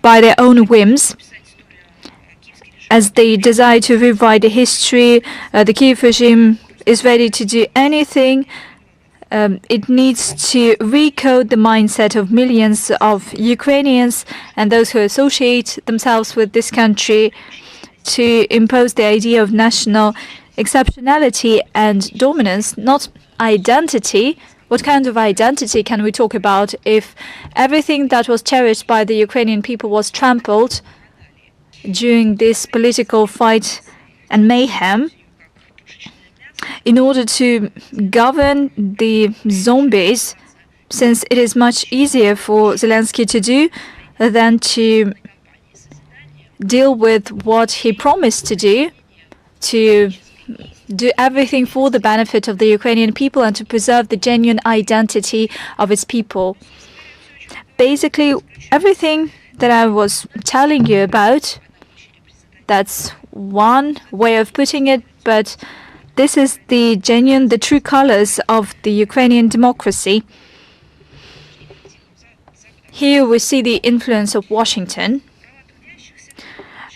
by their own whims, as they desire to rewrite the history. The Kiev regime is ready to do anything. It needs to recode the mindset of millions of Ukrainians and those who associate themselves with this country, to impose the idea of national exceptionality and dominance, not identity. What kind of identity can we talk about if everything that was cherished by the Ukrainian people was trampled during this political fight and mayhem in order to govern the zombies, since it is much easier for Zelensky to do than to deal with what he promised to do everything for the benefit of the Ukrainian people and to preserve the genuine identity of its people. Basically, everything that I was telling you about, that's one way of putting it, but this is the true colors of the Ukrainian democracy. Here we see the influence of Washington.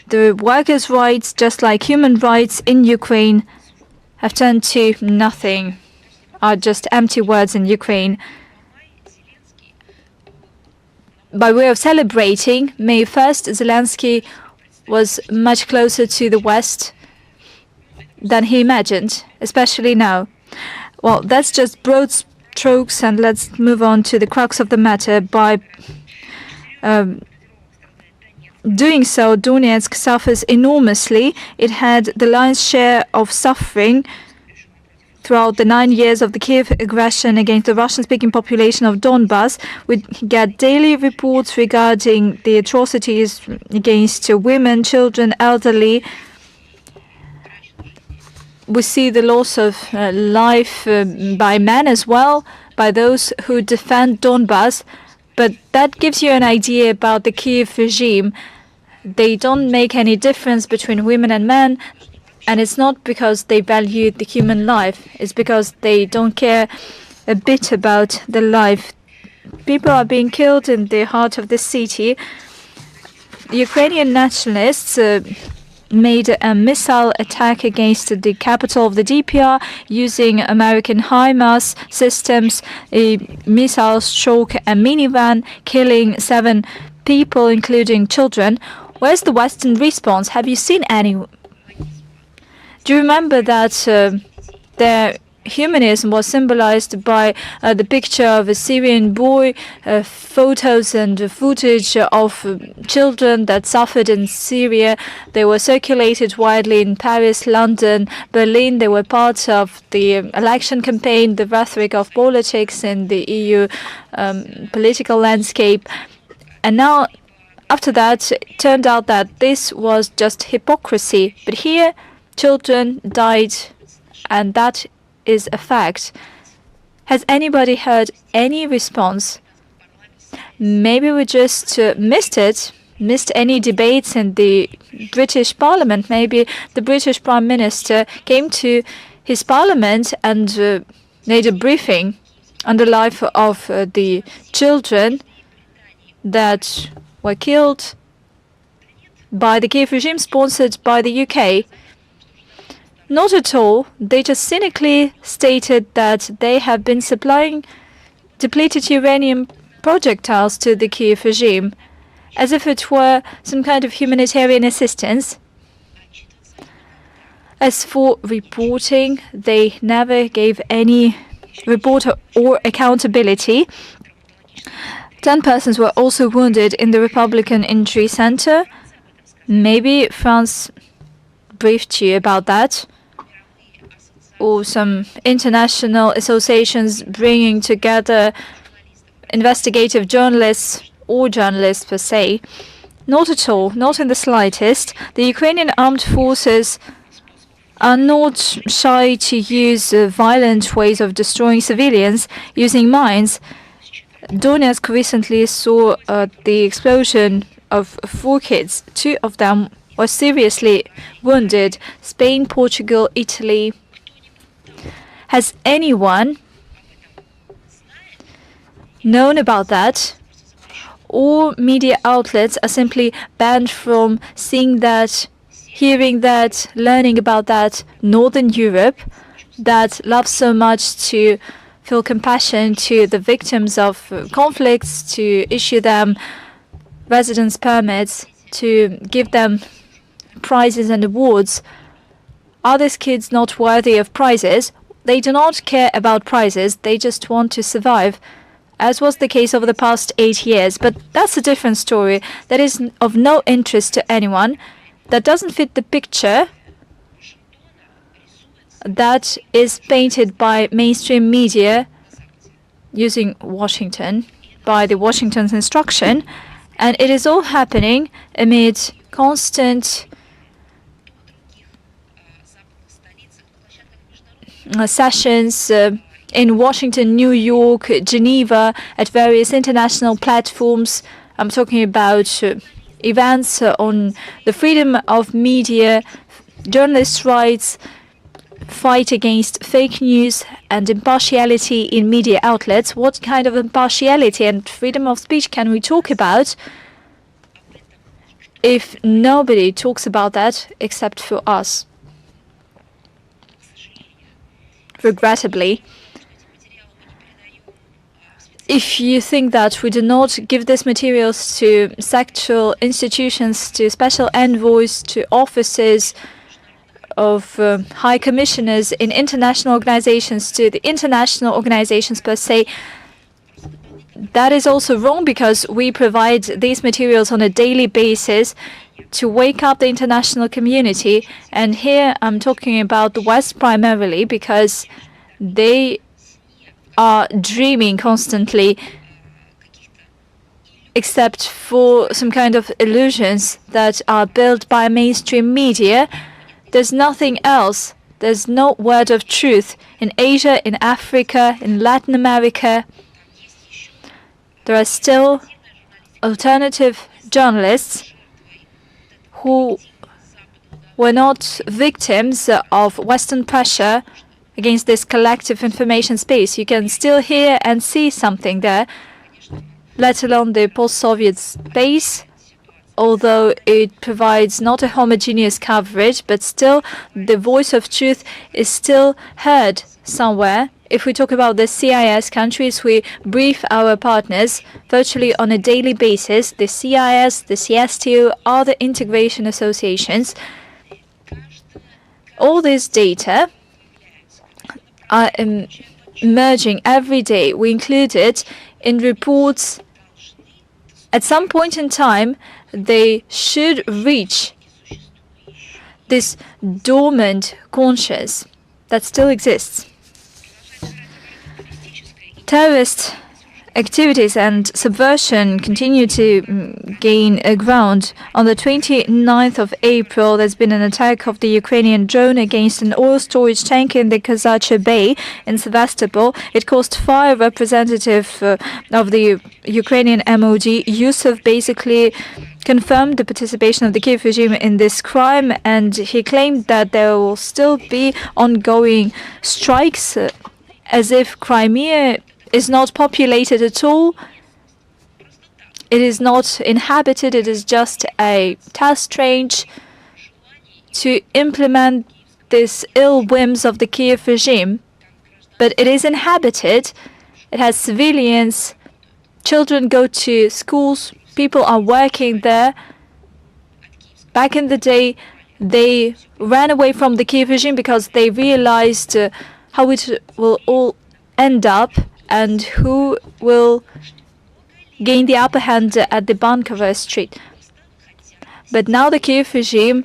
The workers' rights, just like human rights in Ukraine, have turned to nothing, are just empty words in Ukraine. By way of celebrating May 1st, Zelensky was much closer to the West than he imagined, especially now. Well, that's just broad strokes, and let's move on to the crux of the matter. By doing so, Donetsk suffers enormously. It had the lion's share of suffering throughout the 9 years of the Kiev aggression against the Russian-speaking population of Donbas. We get daily reports regarding the atrocities against women, children, elderly. We see the loss of life by men as well, by those who defend Donbas. But that gives you an idea about the Kiev regime. They don't make any difference between women and men. And it's not because they value the human life. It's because they don't care a bit about the life. People are being killed in the heart of the city. Ukrainian nationalists made a missile attack against the capital of the DPR using American HIMARS systems. A missile struck a minivan, killing 7 people, including children. Where's the Western response? Have you seen any? Do you remember that their humanism was symbolized by the picture of a Syrian boy, photos and footage of children that suffered in Syria? They were circulated widely in Paris, London, Berlin. They were part of the election campaign, the rhetoric of politics in the EU political landscape. And now, after that, it turned out that this was just hypocrisy. But here, children died, and that is a fact. Has anybody heard any response? Maybe we just missed any debates in the British Parliament. Maybe the British Prime Minister came to his Parliament and made a briefing on the life of the children that were killed by the Kiev regime sponsored by the UK. Not at all. They just cynically stated that they have been supplying depleted uranium projectiles to the Kiev regime, as if it were some kind of humanitarian assistance. As for reporting, they never gave any report or accountability. 10 persons were also wounded in the Republican Injury Center. Maybe France briefed you about that, or some international associations bringing together investigative journalists or journalists per se. Not at all, not in the slightest. The Ukrainian armed forces are not shy to use violent ways of destroying civilians using mines. Donetsk recently saw the explosion of 4 kids. 2 of them were seriously wounded. Spain, Portugal, Italy. Has anyone known about that? all media outlets are simply banned from seeing that, hearing that, learning about that Northern Europe that loves so much to feel compassion to the victims of conflicts, to issue them residence permits, to give them prizes and awards. Are these kids not worthy of prizes? They do not care about prizes, they just want to survive, as was the case over the past 8 years. But that's a different story. That is of no interest to anyone. That doesn't fit the picture that is painted by mainstream media using Washington, by the Washington's instruction. And it is all happening amid constant sessions in Washington, New York, Geneva, at various international platforms. I'm talking about events on the freedom of media, journalists' rights, fight against fake news and impartiality in media outlets. What kind of impartiality and freedom of speech can we talk about if nobody talks about that except for us? Regrettably, if you think that we do not give these materials to sectoral institutions, to special envoys, to offices of high commissioners in international organizations, to the international organizations per se, that is also wrong, because we provide these materials on a daily basis to wake up the international community. And here I'm talking about the West primarily, because they are dreaming constantly, except for some kind of illusions that are built by mainstream media. There's nothing else. There's no word of truth. In Asia, in Africa, in Latin America, there are still alternative journalists who were not victims of Western pressure against this collective information space. You can still hear and see something there, let alone the post-Soviet space, although it provides not a homogeneous coverage, but still the voice of truth is still heard somewhere. If we talk about the CIS countries, we brief our partners virtually on a daily basis. The CIS, the CSTO, are the integration associations. All this data are emerging every day. We include it in reports. At some point in time, they should reach this dormant conscience that still exists. Terrorist activities and subversion continue to gain ground. On the 29th of April, there's been an attack of the Ukrainian drone against an oil storage tank in the Kazacha Bay in Sevastopol. It caused fire. Representative of the Ukrainian MOD, Yusuf, basically confirmed the participation of the Kiev regime in this crime, and he claimed that there will still be ongoing strikes, as if Crimea is not populated at all. It is not inhabited. It is just a test range to implement these ill whims of the Kiev regime. But it is inhabited. It has civilians. Children go to schools. People are working there. Back in the day, they ran away from the Kiev regime because they realized how it will all end up and who will gain the upper hand at the Bankovo Street. But now the Kiev regime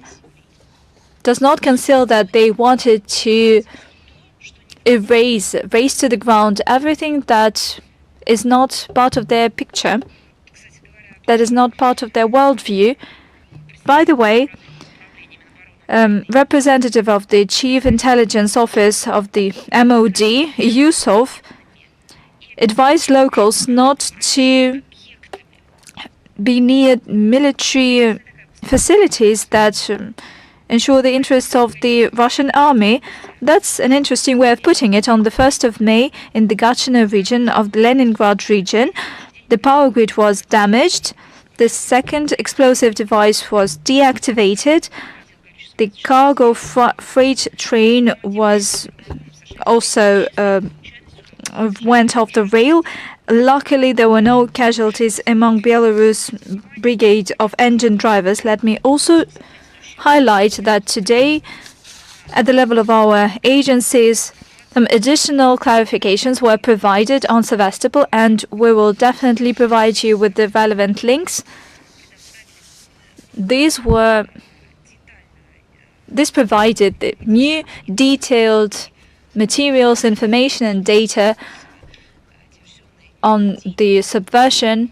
does not conceal that they wanted to raise to the ground everything that is not part of their picture, that is not part of their worldview. By the way, representative of the Chief Intelligence Office of the MOD, Yusuf, advised locals not to be near military facilities that ensure the interests of the Russian army. That's an interesting way of putting it. On the 1st of May, in the Gachino region of the Leningrad region, The power grid was damaged. The second explosive device was deactivated. The cargo freight train was also went off the rail. Luckily, there were no casualties among Belarus brigade of engine drivers. Let me also highlight that today, at the level of our agencies, some additional clarifications were provided on Sevastopol, and we will definitely provide you with the relevant links. This provided the new detailed materials, information, and data on the subversion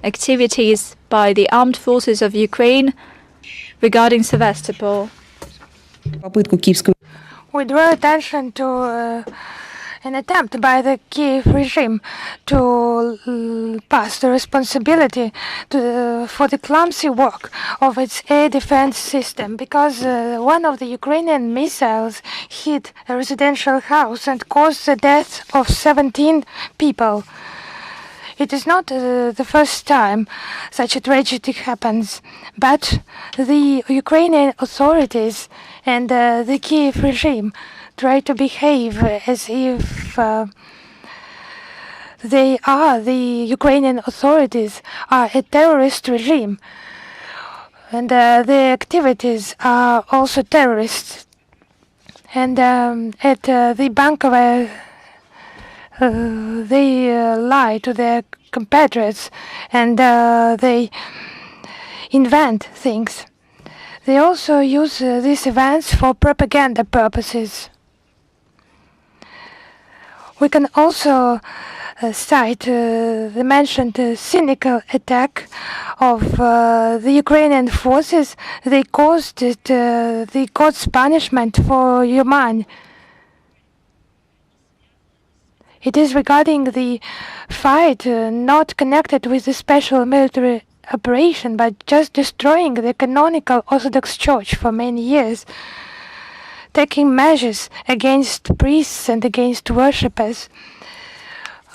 activities by the armed forces of Ukraine regarding Sevastopol. We draw attention to an attempt by the Kiev regime to pass the responsibility for the clumsy work of its air defense system, because one of the Ukrainian missiles hit a residential house and caused the death of 17 people. It is not the first time such a tragedy happens, but the Ukrainian authorities and the Kiev regime try to behave as if the Ukrainian authorities are a terrorist regime, and their activities are also terrorist. And at the bunker, they lie to their compatriots, and they invent things. They also use these events for propaganda purposes. We can also cite the mentioned cynical attack of the Ukrainian forces. They caused it the God's punishment for human. It is regarding the fight not connected with the special military operation, but just destroying the canonical Orthodox Church for many years, taking measures against priests and against worshippers,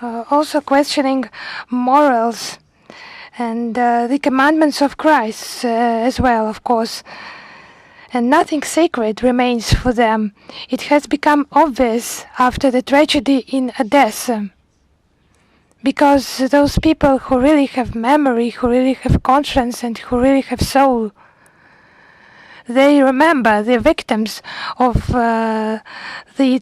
also questioning morals and the commandments of Christ as well, of course. And nothing sacred remains for them. It has become obvious after the tragedy in Odessa, because those people who really have memory, who really have conscience, and who really have soul, they remember the victims of the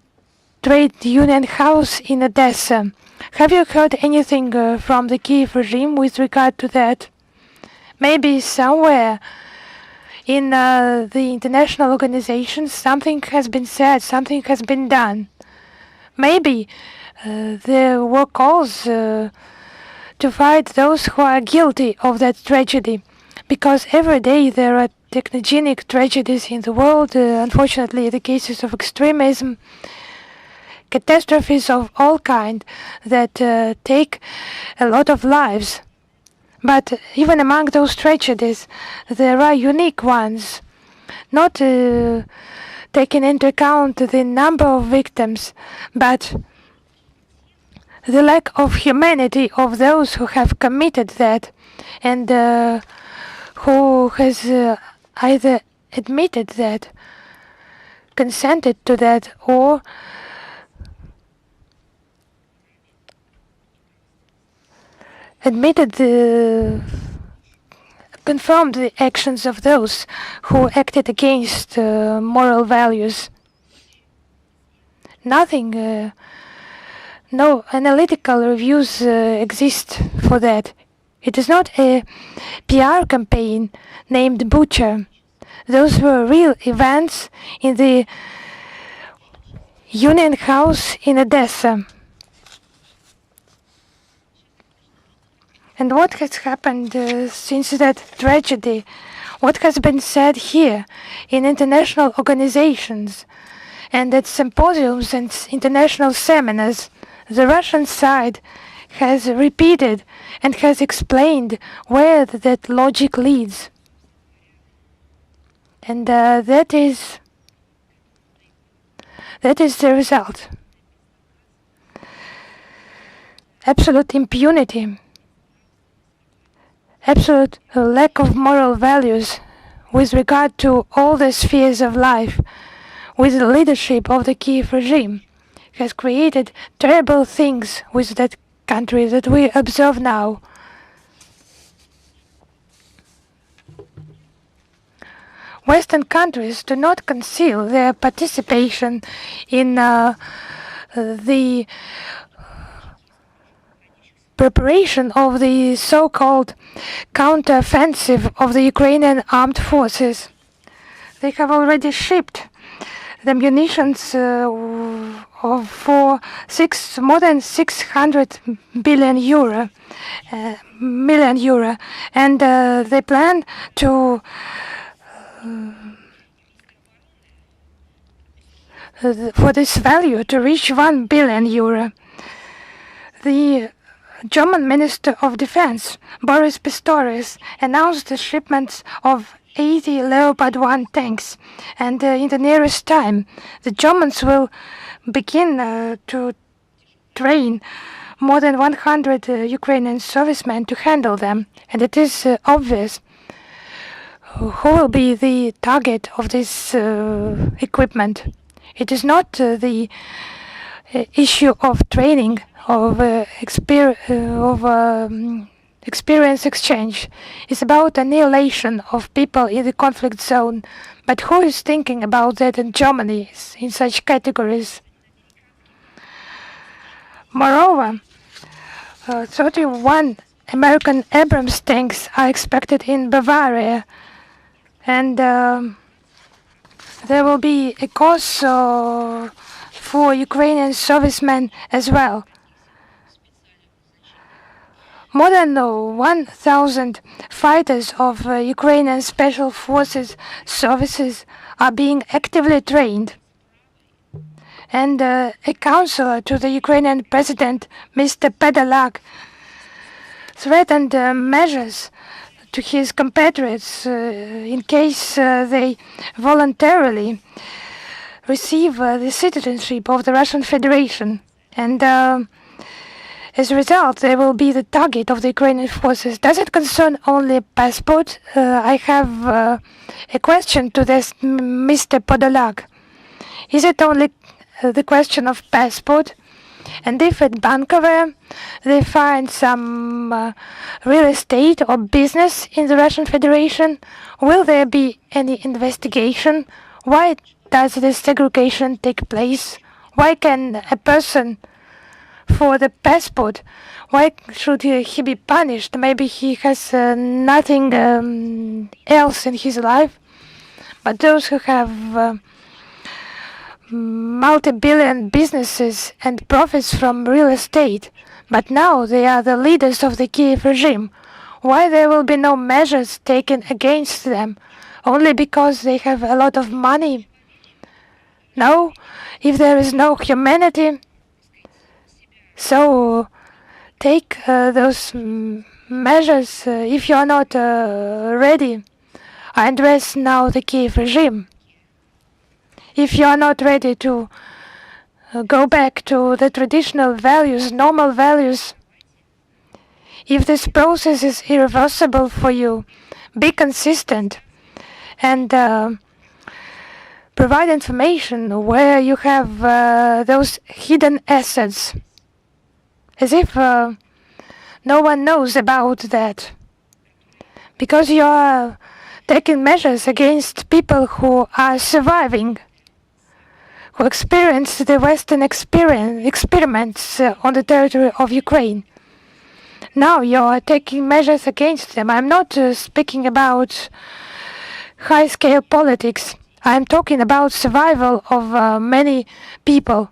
trade union house in Odessa. Have you heard anything from the Kiev regime with regard to that? Maybe somewhere in the international organizations something has been said, something has been done. Maybe there were calls to fight those who are guilty of that tragedy, because every day there are technogenic tragedies in the world, unfortunately the cases of extremism, catastrophes of all kinds that take a lot of lives. But even among those tragedies, there are unique ones, not taking into account the number of victims, but the lack of humanity of those who have committed that, and who has either admitted that, consented to that, or confirmed the actions of those who acted against moral values. Nothing, no analytical reviews exist for that. It is not a PR campaign named Butcher. Those were real events in the Union House in Odessa. And what has happened since that tragedy? What has been said here in international organizations and at symposiums and international seminars? The Russian side has repeated and has explained where that logic leads. And that is the result. Absolute impunity absolute lack of moral values with regard to all the spheres of life, with the leadership of the Kiev regime, has created terrible things with that country that we observe now. Western countries do not conceal their participation in the preparation of the so-called counter-offensive of the Ukrainian armed forces. They have already shipped the munitions for more than 600 million euro, and they plan to for this value to reach 1 billion euro. The German Minister of Defense, Boris Pistorius, announced the shipments of 80 Leopard 1 tanks, and in the nearest time, the Germans will begin to train more than 100 Ukrainian servicemen to handle them, and it is obvious who will be the target of this equipment. It is not the issue of training, of experience exchange. It's about annihilation of people in the conflict zone. But who is thinking about that in Germany in such categories? Moreover, 31 American Abrams tanks are expected in Bavaria, and there will be a course for Ukrainian servicemen as well. More than 1,000 fighters of Ukrainian Special Forces services are being actively trained. And a counselor to the Ukrainian president, Mr. Pedalak, threatened measures to his compatriots in case they voluntarily receive the citizenship of the Russian Federation. And as a result, they will be the target of the Ukrainian forces. Does it concern only passport? I have a question to this Mr. Podolak. Is it only the question of passport? And if at Bankovo they find some real estate or business in the Russian Federation, will there be any investigation? Why does this segregation take place? Why can a person for the passport, why should he be punished? Maybe he has nothing else in his life. But those who have multi-billion businesses and profits from real estate, but now they are the leaders of the Kiev regime, why there will be no measures taken against them? Only because they have a lot of money? No, if there is no humanity, so take those measures if you are not ready. I address now the Kiev regime. If you are not ready to go back to the traditional values, normal values, if this process is irreversible for you, be consistent and provide information where you have those hidden assets, as if no one knows about that, because you are taking measures against people who are surviving, who experienced the Western experiments on the territory of Ukraine. Now you are taking measures against them. I'm not speaking about high-scale politics. I'm talking about survival of many people.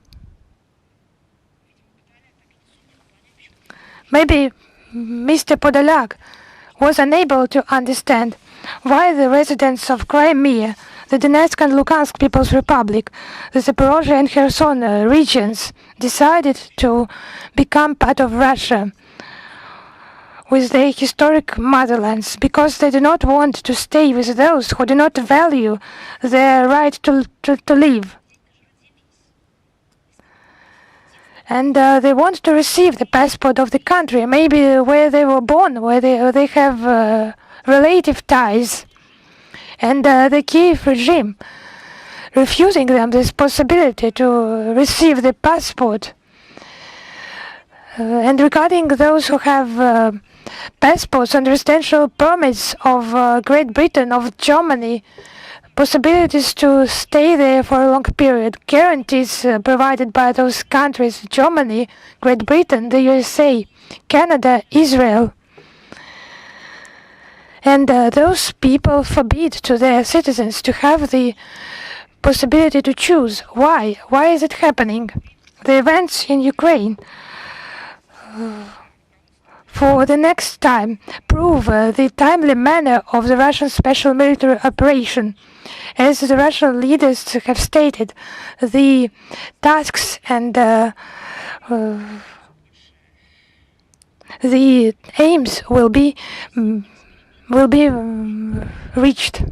Maybe Mr. Podolak was unable to understand why the residents of Crimea, the Donetsk and Lugansk People's Republic, the Zaporozhye and Kherson regions decided to become part of Russia with their historic motherlands, because they do not want to stay with those who do not value their right to live. And they want to receive the passport of the country, maybe where they were born, where they have relative ties. And the Kiev regime refusing them this possibility to receive the passport. And regarding those who have passports and residential permits of Great Britain, of Germany, possibilities to stay there for a long period, guarantees provided by those countries, Germany, Great Britain, the USA, Canada, Israel. And those people forbid to their citizens to have the possibility to choose. Why? Why is it happening? The events in Ukraine for the next time prove the timely manner of the Russian special military operation. As the Russian leaders have stated, the tasks and the aims will be reached.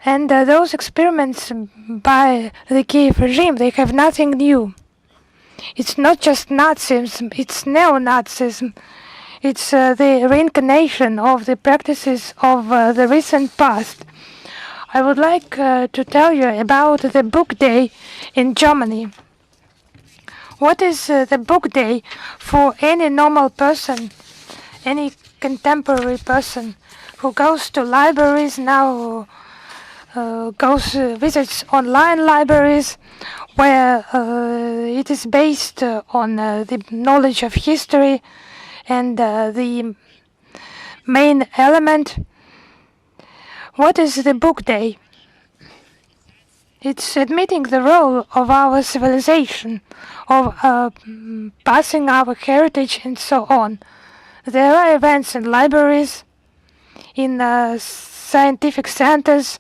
And those experiments by the Kiev regime, they have nothing new. It's not just Nazism, it's neo-Nazism. It's the reincarnation of the practices of the recent past. I would like to tell you about the book day in Germany. What is the book day for any normal person, any contemporary person who goes to libraries now, visits online libraries where it is based on the knowledge of history and the main element. What is the book day? It's admitting the role of our civilization, of passing our heritage and so on. There are events in libraries, in scientific centers,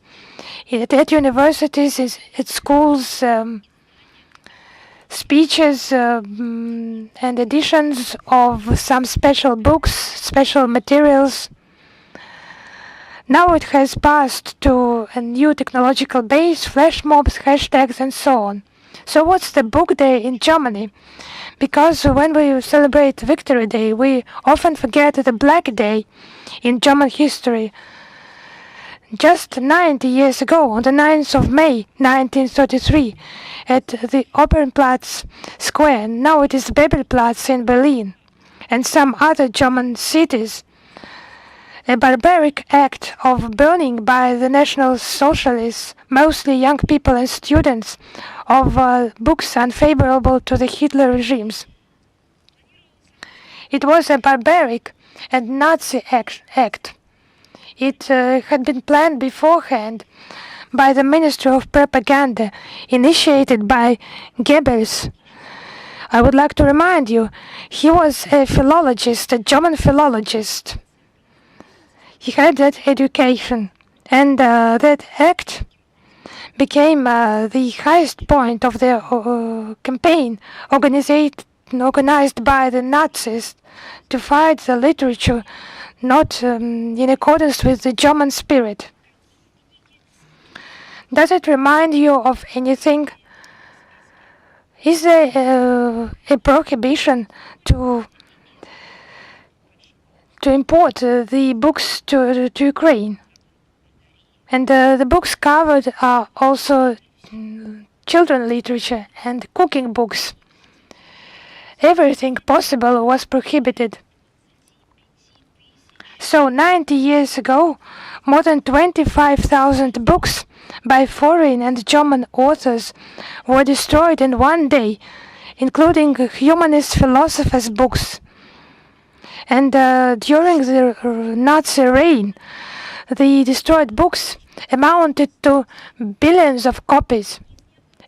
at universities, at schools, speeches and editions of some special books, special materials. Now it has passed to a new technological base, flash mobs, hashtags and so on. So what's the book day in Germany? Because when we celebrate Victory Day, we often forget the Black Day in German history. Just 90 years ago, on the 9th of May 1933, at the Opernplatz Square, now it is Bebelplatz in Berlin, and some other German cities, a barbaric act of burning by the National Socialists, mostly young people and students, of books unfavorable to the Hitler regimes. It was a barbaric and Nazi act. It had been planned beforehand by the Ministry of Propaganda, initiated by Goebbels. I would like to remind you, he was a philologist, a German philologist. He had that education, and that act became the highest point of the campaign organized by the Nazis to fight the literature not in accordance with the German spirit. Does it remind you of anything? Is there a prohibition to import the books to Ukraine? And the books covered are also children literature and cooking books. Everything possible was prohibited. So 90 years ago, more than 25,000 books by foreign and German authors were destroyed in one day, including humanist philosophers' books. And during the Nazi reign, the destroyed books amounted to billions of copies.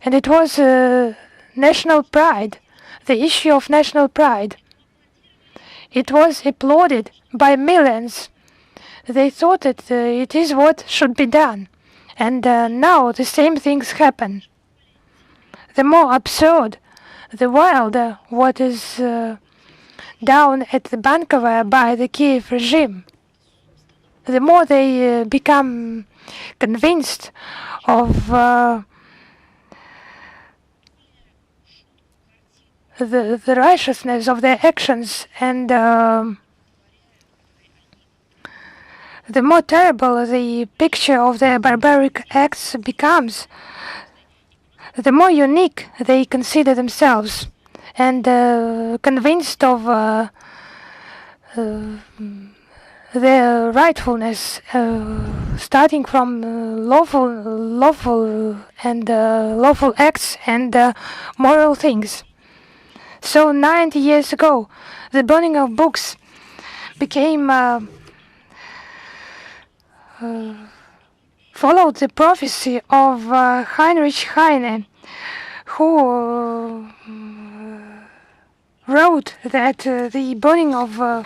And it was national pride, the issue of national pride. It was applauded by millions. They thought that it is what should be done. And now the same things happen. The more absurd, the wilder what is down at the Bankovo by the Kiev regime, the more they become convinced of the righteousness of their actions, and the more terrible the picture of their barbaric acts becomes, the more unique they consider themselves, and convinced of their rightfulness, starting from lawful acts and moral things. So 90 years ago, the burning of books became followed the prophecy of Heinrich Heine, who wrote that the burning of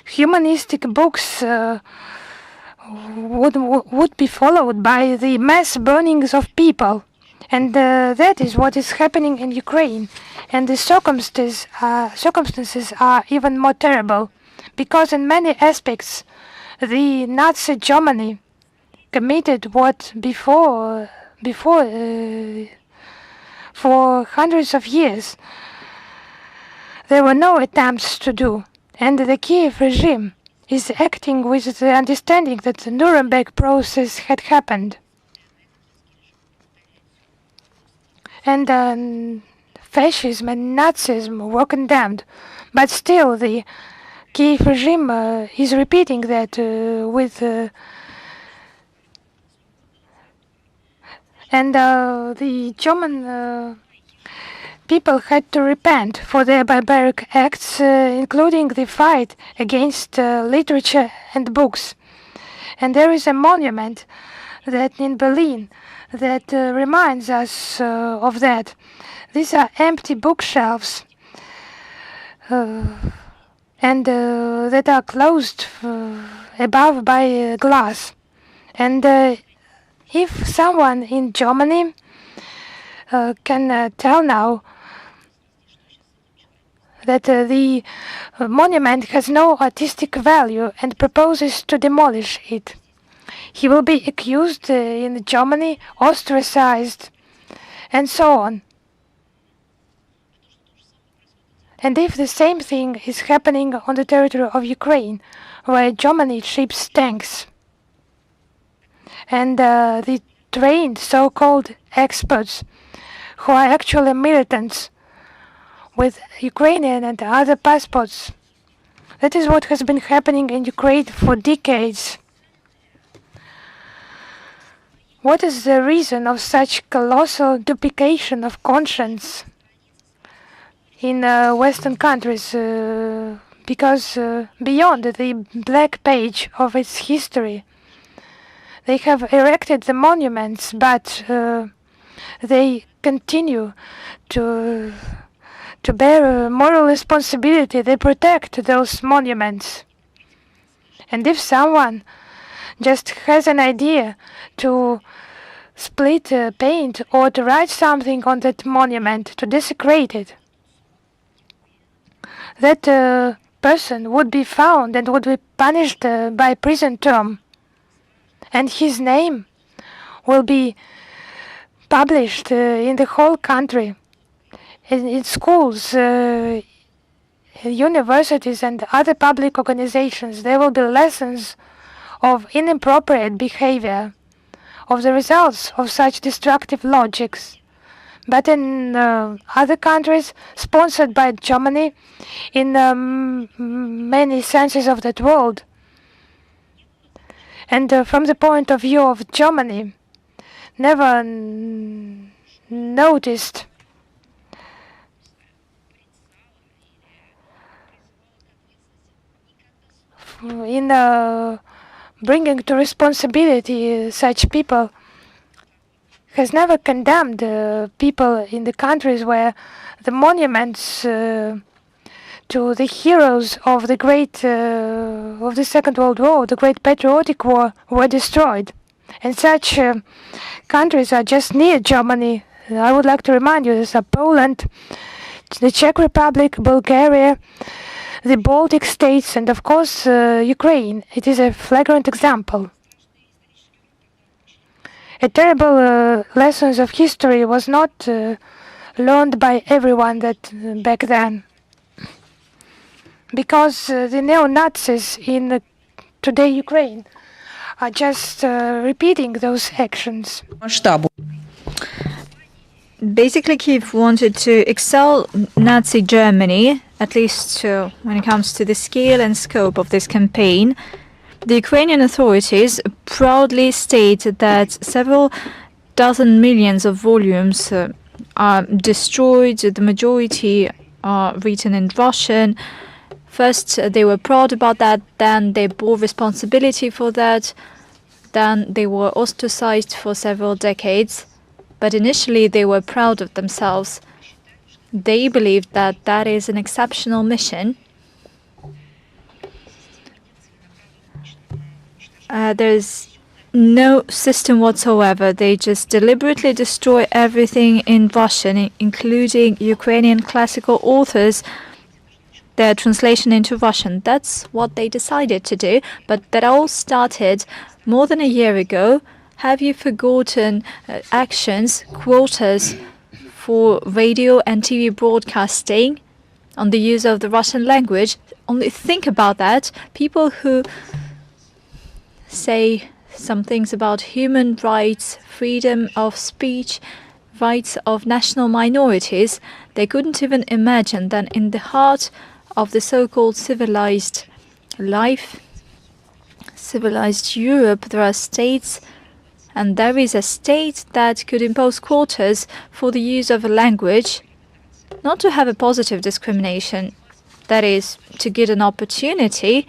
humanistic books would be followed by the mass burnings of people. And that is what is happening in Ukraine. And the circumstances are even more terrible, because in many aspects the Nazi Germany committed what before for hundreds of years there were no attempts to do. And the Kiev regime is acting with the understanding that the Nuremberg process had happened. And fascism and Nazism were condemned. But still the Kiev regime is repeating that the German people had to repent for their barbaric acts, including the fight against literature and books. And there is a monument that in Berlin that reminds us of that. These are empty bookshelves and that are closed above by glass. And if someone in Germany can tell now that the monument has no artistic value and proposes to demolish it, he will be accused in Germany, ostracized, and so on. And if the same thing is happening on the territory of Ukraine, where Germany ships tanks, and the trained so-called experts who are actually militants with Ukrainian and other passports, that is what has been happening in Ukraine for decades. What is the reason of such colossal duplication of conscience in Western countries? Because beyond the black page of its history, they have erected the monuments, but they continue to bear moral responsibility. They protect those monuments. And if someone just has an idea to split paint or to write something on that monument, to desecrate it, that person would be found and would be punished by prison term. And his name will be published in the whole country, in schools, universities and other public organizations. There will be lessons of inappropriate behavior, of the results of such destructive logics. But in other countries, sponsored by Germany, in many senses of that world, and from the point of view of Germany, never noticed in bringing to responsibility such people, has never condemned people in the countries where the monuments to the heroes of the great of the Second World War, the Great Patriotic War, were destroyed. And such countries are just near Germany. I would like to remind you, these are Poland, the Czech Republic, Bulgaria, the Baltic states, and of course Ukraine. It is a flagrant example. A terrible lessons of history was not learned by everyone that back then. Because the neo-Nazis in today Ukraine are just repeating those actions. Basically, Kiev wanted to excel Nazi Germany, at least when it comes to the scale and scope of this campaign. The Ukrainian authorities proudly state that several dozen millions of volumes are destroyed. The majority are written in Russian. First, they were proud about that, then they bore responsibility for that, then they were ostracized for several decades. But initially, they were proud of themselves. They believed that that is an exceptional mission. There's no system whatsoever. They just deliberately destroy everything in Russian, including Ukrainian classical authors, their translation into Russian. That's what they decided to do, but that all started more than a year ago. Have you forgotten actions, quotas for radio and TV broadcasting on the use of the Russian language? Only think about that. People who say some things about human rights, freedom of speech, rights of national minorities, they couldn't even imagine that in the heart of the so-called civilized life, civilized Europe, there are states, and there is a state that could impose quotas for the use of a language, not to have a positive discrimination, that is, to get an opportunity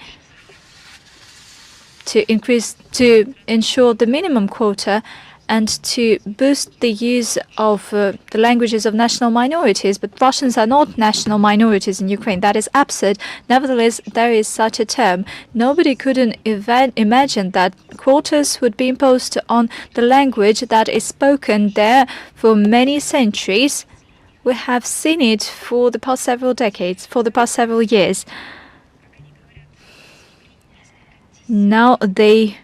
to ensure the minimum quota and to boost the use of the languages of national minorities. But Russians are not national minorities in Ukraine. That is absurd. Nevertheless, there is such a term. Nobody couldn't imagine that quotas would be imposed on the language that is spoken there for many centuries. We have seen it for the past several decades, for the past several years. Now they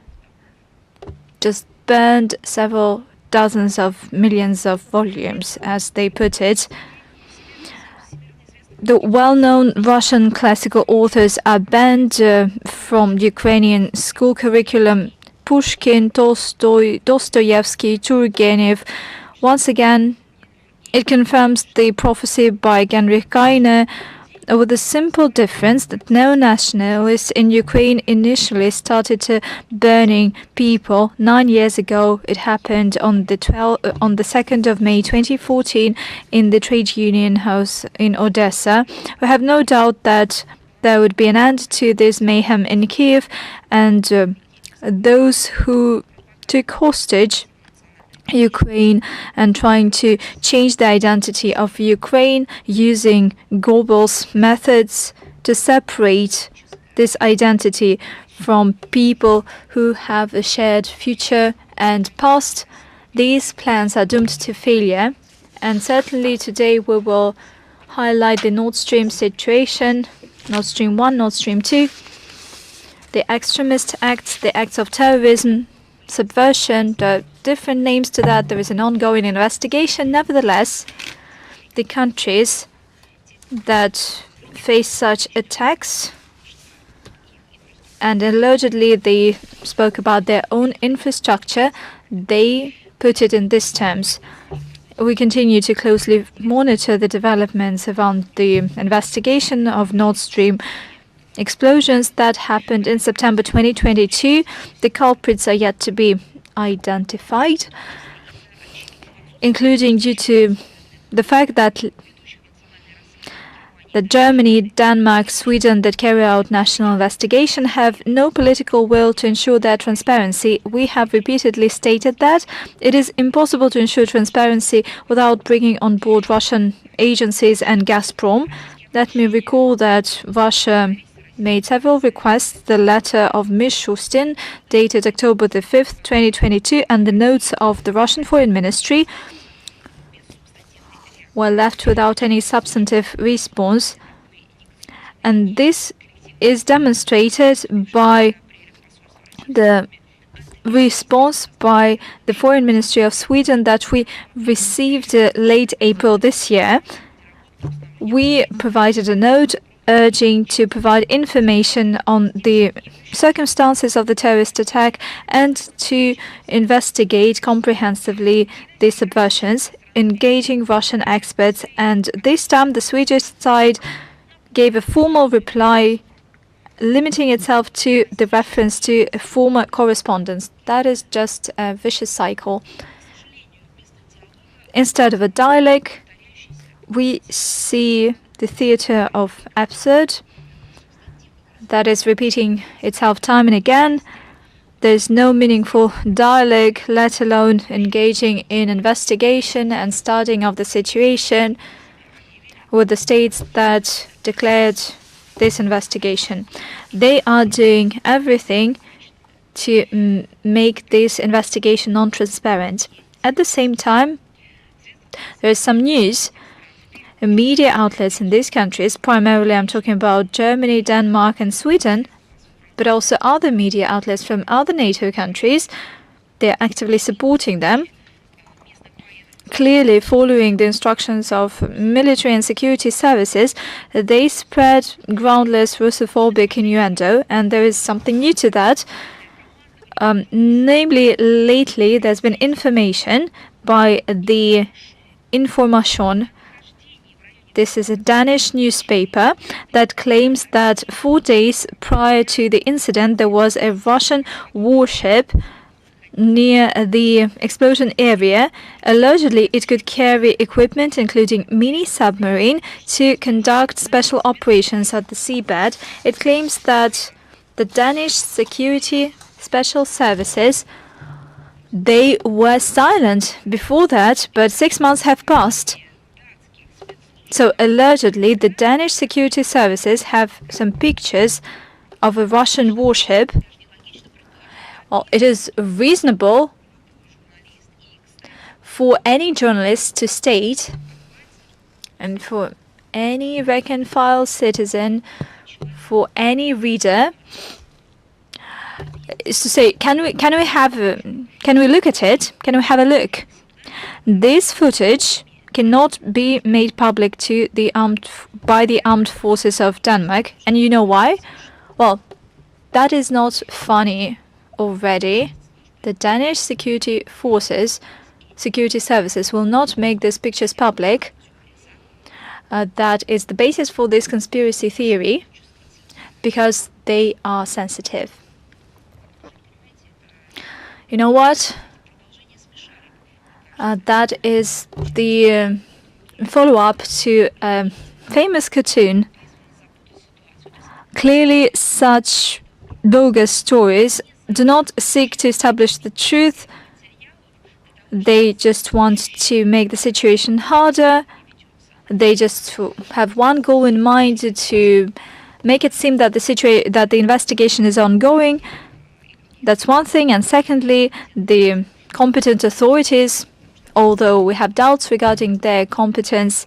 just burned several dozens of millions of volumes, as they put it. The well-known Russian classical authors are banned from Ukrainian school curriculum. Pushkin, Tolstoy, Dostoevsky, Turgenev. Once again, it confirms the prophecy by Genrikh Gainer, with the simple difference that neo-nationalists in Ukraine initially started burning people 9 years ago. It happened on the 2nd of May 2014 in the trade union house in Odessa. We have no doubt that there would be an end to this mayhem in Kiev, and those who took hostage Ukraine and trying to change the identity of Ukraine using Goebbels' methods to separate this identity from people who have a shared future and past. These plans are doomed to failure, and certainly today we will highlight the Nord Stream situation, Nord Stream 1, Nord Stream 2, the extremist acts, the acts of terrorism, subversion, the different names to that. There is an ongoing investigation. Nevertheless, the countries that face such attacks, and allegedly they spoke about their own infrastructure, they put it in these terms. We continue to closely monitor the developments around the investigation of Nord Stream explosions that happened in September 2022. The culprits are yet to be identified, including due to the fact that Germany, Denmark, Sweden that carry out national investigation have no political will to ensure their transparency. We have repeatedly stated that it is impossible to ensure transparency without bringing on board Russian agencies and Gazprom. Let me recall that Russia made several requests. The letter of Mishustin, dated October the 5th, 2022, and the notes of the Russian Foreign Ministry were left without any substantive response. And this is demonstrated by the response by the Foreign Ministry of Sweden that we received late April this year. We provided a note urging to provide information on the circumstances of the terrorist attack and to investigate comprehensively the subversions, engaging Russian experts. And this time the Swedish side gave a formal reply limiting itself to the reference to a former correspondence. That is just a vicious cycle. Instead of a dialogue, we see the theater of absurd that is repeating itself time and again. There's no meaningful dialogue, let alone engaging in investigation and studying of the situation with the states that declared this investigation. They are doing everything to make this investigation non-transparent. At the same time, there is some news. Media outlets in these countries, primarily I'm talking about Germany, Denmark and Sweden, but also other media outlets from other NATO countries, they're actively supporting them, clearly following the instructions of military and security services. They spread groundless Russophobic innuendo, and there is something new to that. Namely, lately there's been information by the Information. This is a Danish newspaper that claims that 4 days prior to the incident, there was a Russian warship near the explosion area. Allegedly, it could carry equipment, including mini-submarine, to conduct special operations at the seabed. It claims that the Danish security special services, they were silent before that, but 6 months have passed. So allegedly, the Danish security services have some pictures of a Russian warship. Well, it is reasonable for any journalist to state, and for any rank-and-file citizen, for any reader, is to say, can we look at it? Can we have a look? This footage cannot be made public to by the armed forces of Denmark, and you know why? Well, that is not funny. Already, the Danish security services will not make these pictures public. That is the basis for this conspiracy theory, because they are sensitive. You know what? That is the follow-up to a famous cartoon. Clearly, such bogus stories do not seek to establish the truth. They just want to make the situation harder. They just have one goal in mind, to make it seem that the investigation is ongoing. That's one thing. And secondly, the competent authorities, although we have doubts regarding their competence,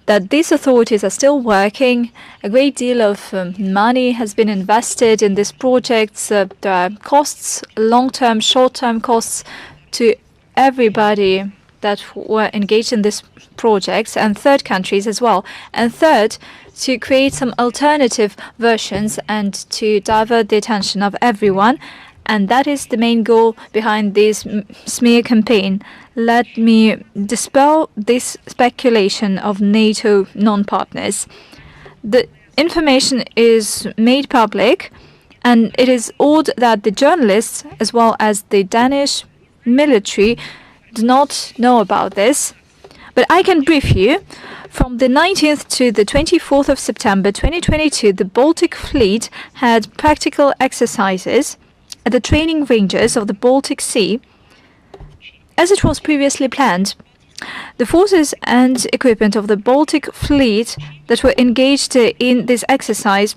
that these authorities are still working. A great deal of money has been invested in these projects. There are costs, long-term, short-term costs to everybody that were engaged in these projects, and third countries as well. And third, to create some alternative versions and to divert the attention of everyone. And that is the main goal behind this smear campaign. Let me dispel this speculation of NATO non-partners. The information is made public, and it is odd that the journalists, as well as the Danish military, do not know about this. But I can brief you. From the 19th to the 24th of September 2022, the Baltic Fleet had practical exercises at the training ranges of the Baltic Sea, as it was previously planned. The forces and equipment of the Baltic Fleet that were engaged in this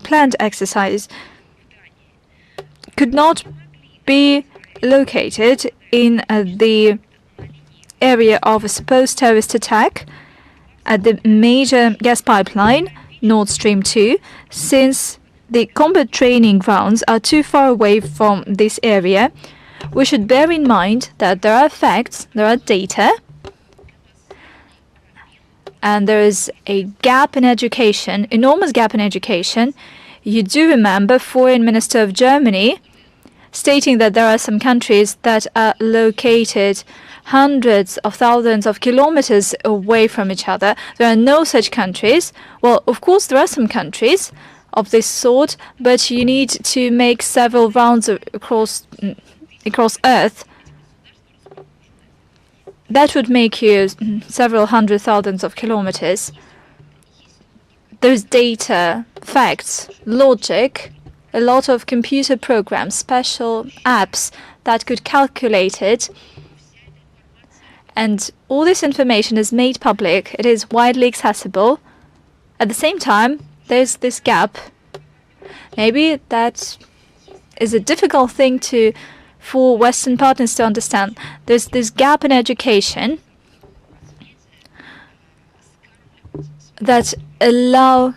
planned exercise, could not be located in the area of a supposed terrorist attack at the major gas pipeline, Nord Stream 2, since the combat training grounds are too far away from this area, we should bear in mind that there are facts, there are data, and there is a gap in education, enormous gap in education. You do remember Foreign Minister of Germany stating that there are some countries that are located hundreds of thousands of kilometers away from each other. There are no such countries. Well, of course, there are some countries of this sort, but you need to make several rounds across Earth. That would make you several hundred thousands of kilometers. There's data, facts, logic, a lot of computer programs, special apps that could calculate it. And all this information is made public. It is widely accessible. At the same time, there's this gap. Maybe that is a difficult thing for Western partners to understand. There's this gap in education that allow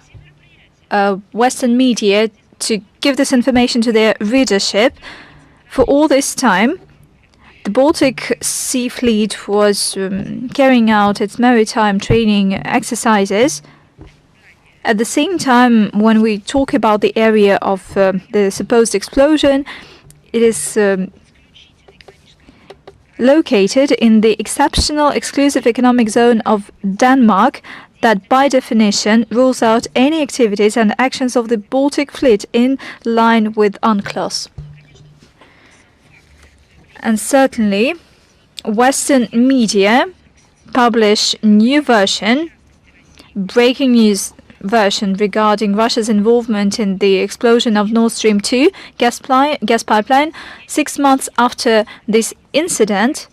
Western media to give this information to their readership. For all this time, the Baltic Sea Fleet was carrying out its maritime training exercises. At the same time, when we talk about the area of the supposed explosion, it is located in the exceptional exclusive economic zone of Denmark that by definition rules out any activities and actions of the Baltic Fleet in line with UNCLOS. And certainly, Western media publish new version, breaking news version regarding Russia's involvement in the explosion of Nord Stream 2 gas pipeline 6 months after this incident,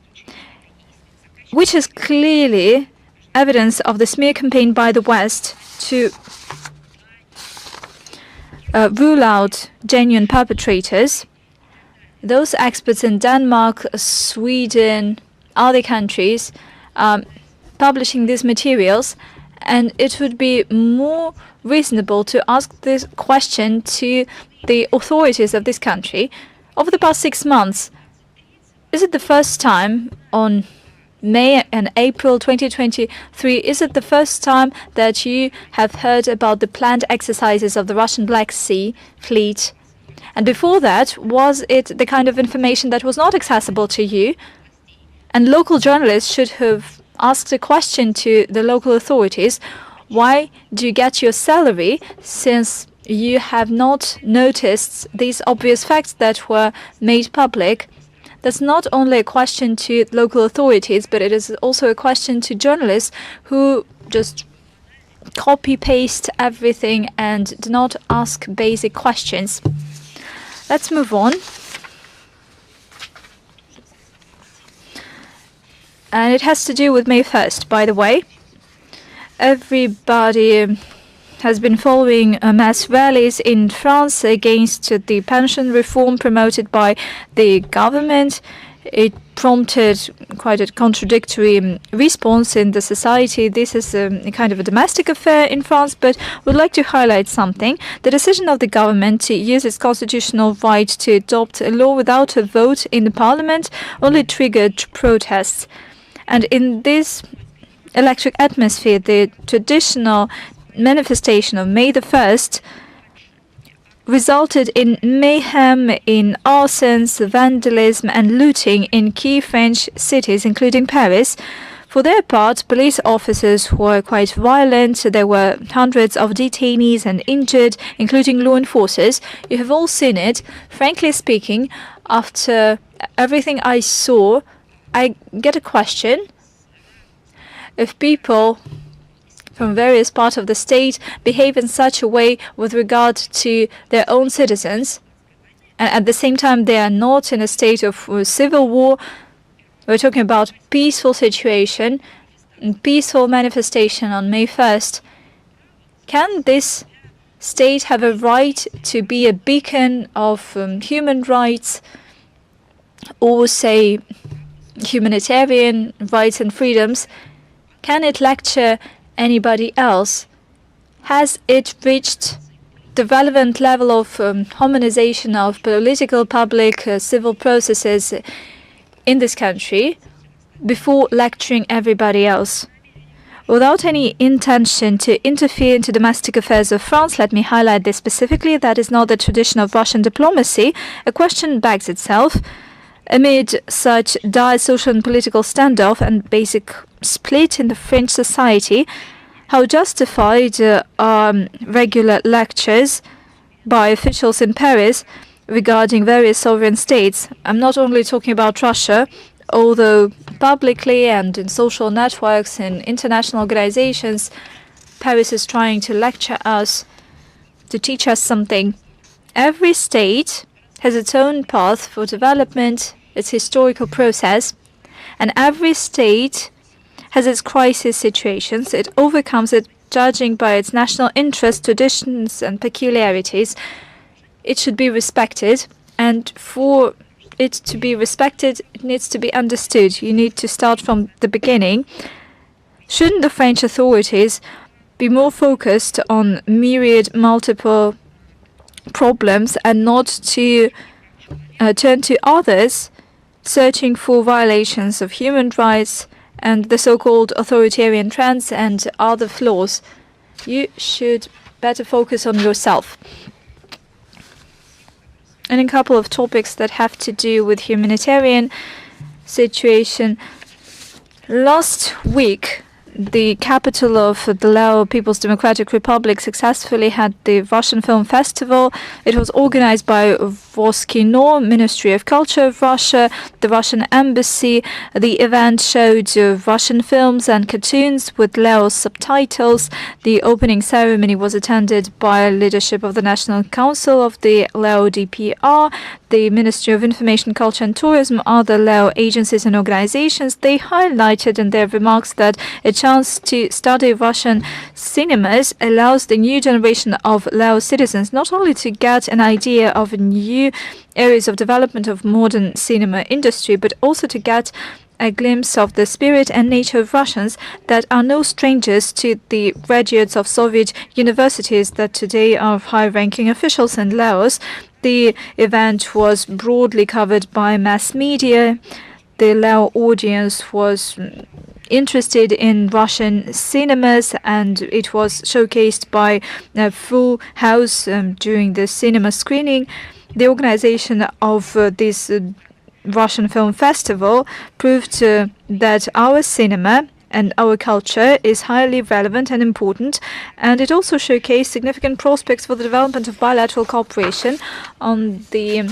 which is clearly evidence of the smear campaign by the West to rule out genuine perpetrators. Those experts in Denmark, Sweden, other countries publishing these materials, and it would be more reasonable to ask this question to the authorities of this country. Over the past 6 months, is it the first time on May and April 2023, is it the first time that you have heard about the planned exercises of the Russian Black Sea Fleet? And before that, was it the kind of information that was not accessible to you? And local journalists should have asked a question to the local authorities. Why do you get your salary since you have not noticed these obvious facts that were made public? That's not only a question to local authorities, but it is also a question to journalists who just copy-paste everything and do not ask basic questions. Let's move on. And it has to do with May 1st, by the way. Everybody has been following mass rallies in France against the pension reform promoted by the government. It prompted quite a contradictory response in the society. This is a kind of a domestic affair in France, but we'd like to highlight something. The decision of the government to use its constitutional right to adopt a law without a vote in the parliament only triggered protests. And in this electric atmosphere, the traditional manifestation of May the 1st resulted in mayhem, in arsons, vandalism and looting in key French cities, including Paris. For their part, police officers were quite violent. There were hundreds of detainees and injured, including law enforcers. You have all seen it. Frankly speaking, after everything I saw, I get a question. If people from various parts of the state behave in such a way with regard to their own citizens, and at the same time they are not in a state of civil war, we're talking about peaceful situation and peaceful manifestation on May 1st, can this state have a right to be a beacon of human rights, or say humanitarian rights and freedoms? Can it lecture anybody else? Has it reached the relevant level of harmonization of political, public, civil processes in this country before lecturing everybody else. Without any intention to interfere into domestic affairs of France, let me highlight this specifically, that is not the tradition of Russian diplomacy. A question begs itself. Amid such dire social and political standoff and basic split in the French society, how justified are regular lectures by officials in Paris regarding various sovereign states? I'm not only talking about Russia, although publicly and in social networks and international organizations, Paris is trying to lecture us, to teach us something. Every state has its own path for development, its historical process, and every state has its crisis situations. It overcomes it judging by its national interests, traditions, and peculiarities. It should be respected, and for it to be respected, it needs to be understood. You need to start from the beginning. Shouldn't the French authorities be more focused on myriad multiple problems and not to turn to others, searching for violations of human rights and the so-called authoritarian trends and other flaws? You should better focus on yourself. And a couple of topics that have to do with humanitarian situation. Last week, the capital of the Laos People's Democratic Republic successfully had the Russian Film Festival. It was organized by Voskino, Ministry of Culture of Russia, the Russian Embassy. The event showed Russian films and cartoons with Laos subtitles. The opening ceremony was attended by leadership of the National Council of the Lao DPR, the Ministry of Information, Culture and Tourism, other Lao agencies and organizations. They highlighted in their remarks that a chance to study Russian cinemas allows the new generation of Lao citizens not only to get an idea of new areas of development of modern cinema industry, but also to get a glimpse of the spirit and nature of Russians that are no strangers to the graduates of Soviet universities that today are high-ranking officials in Laos. The event was broadly covered by mass media. The Lao audience was interested in Russian cinemas, and it was showcased by a full house during the cinema screening. The organization of this Russian Film Festival proved that our cinema and our culture is highly relevant and important, and it also showcased significant prospects for the development of bilateral cooperation. On the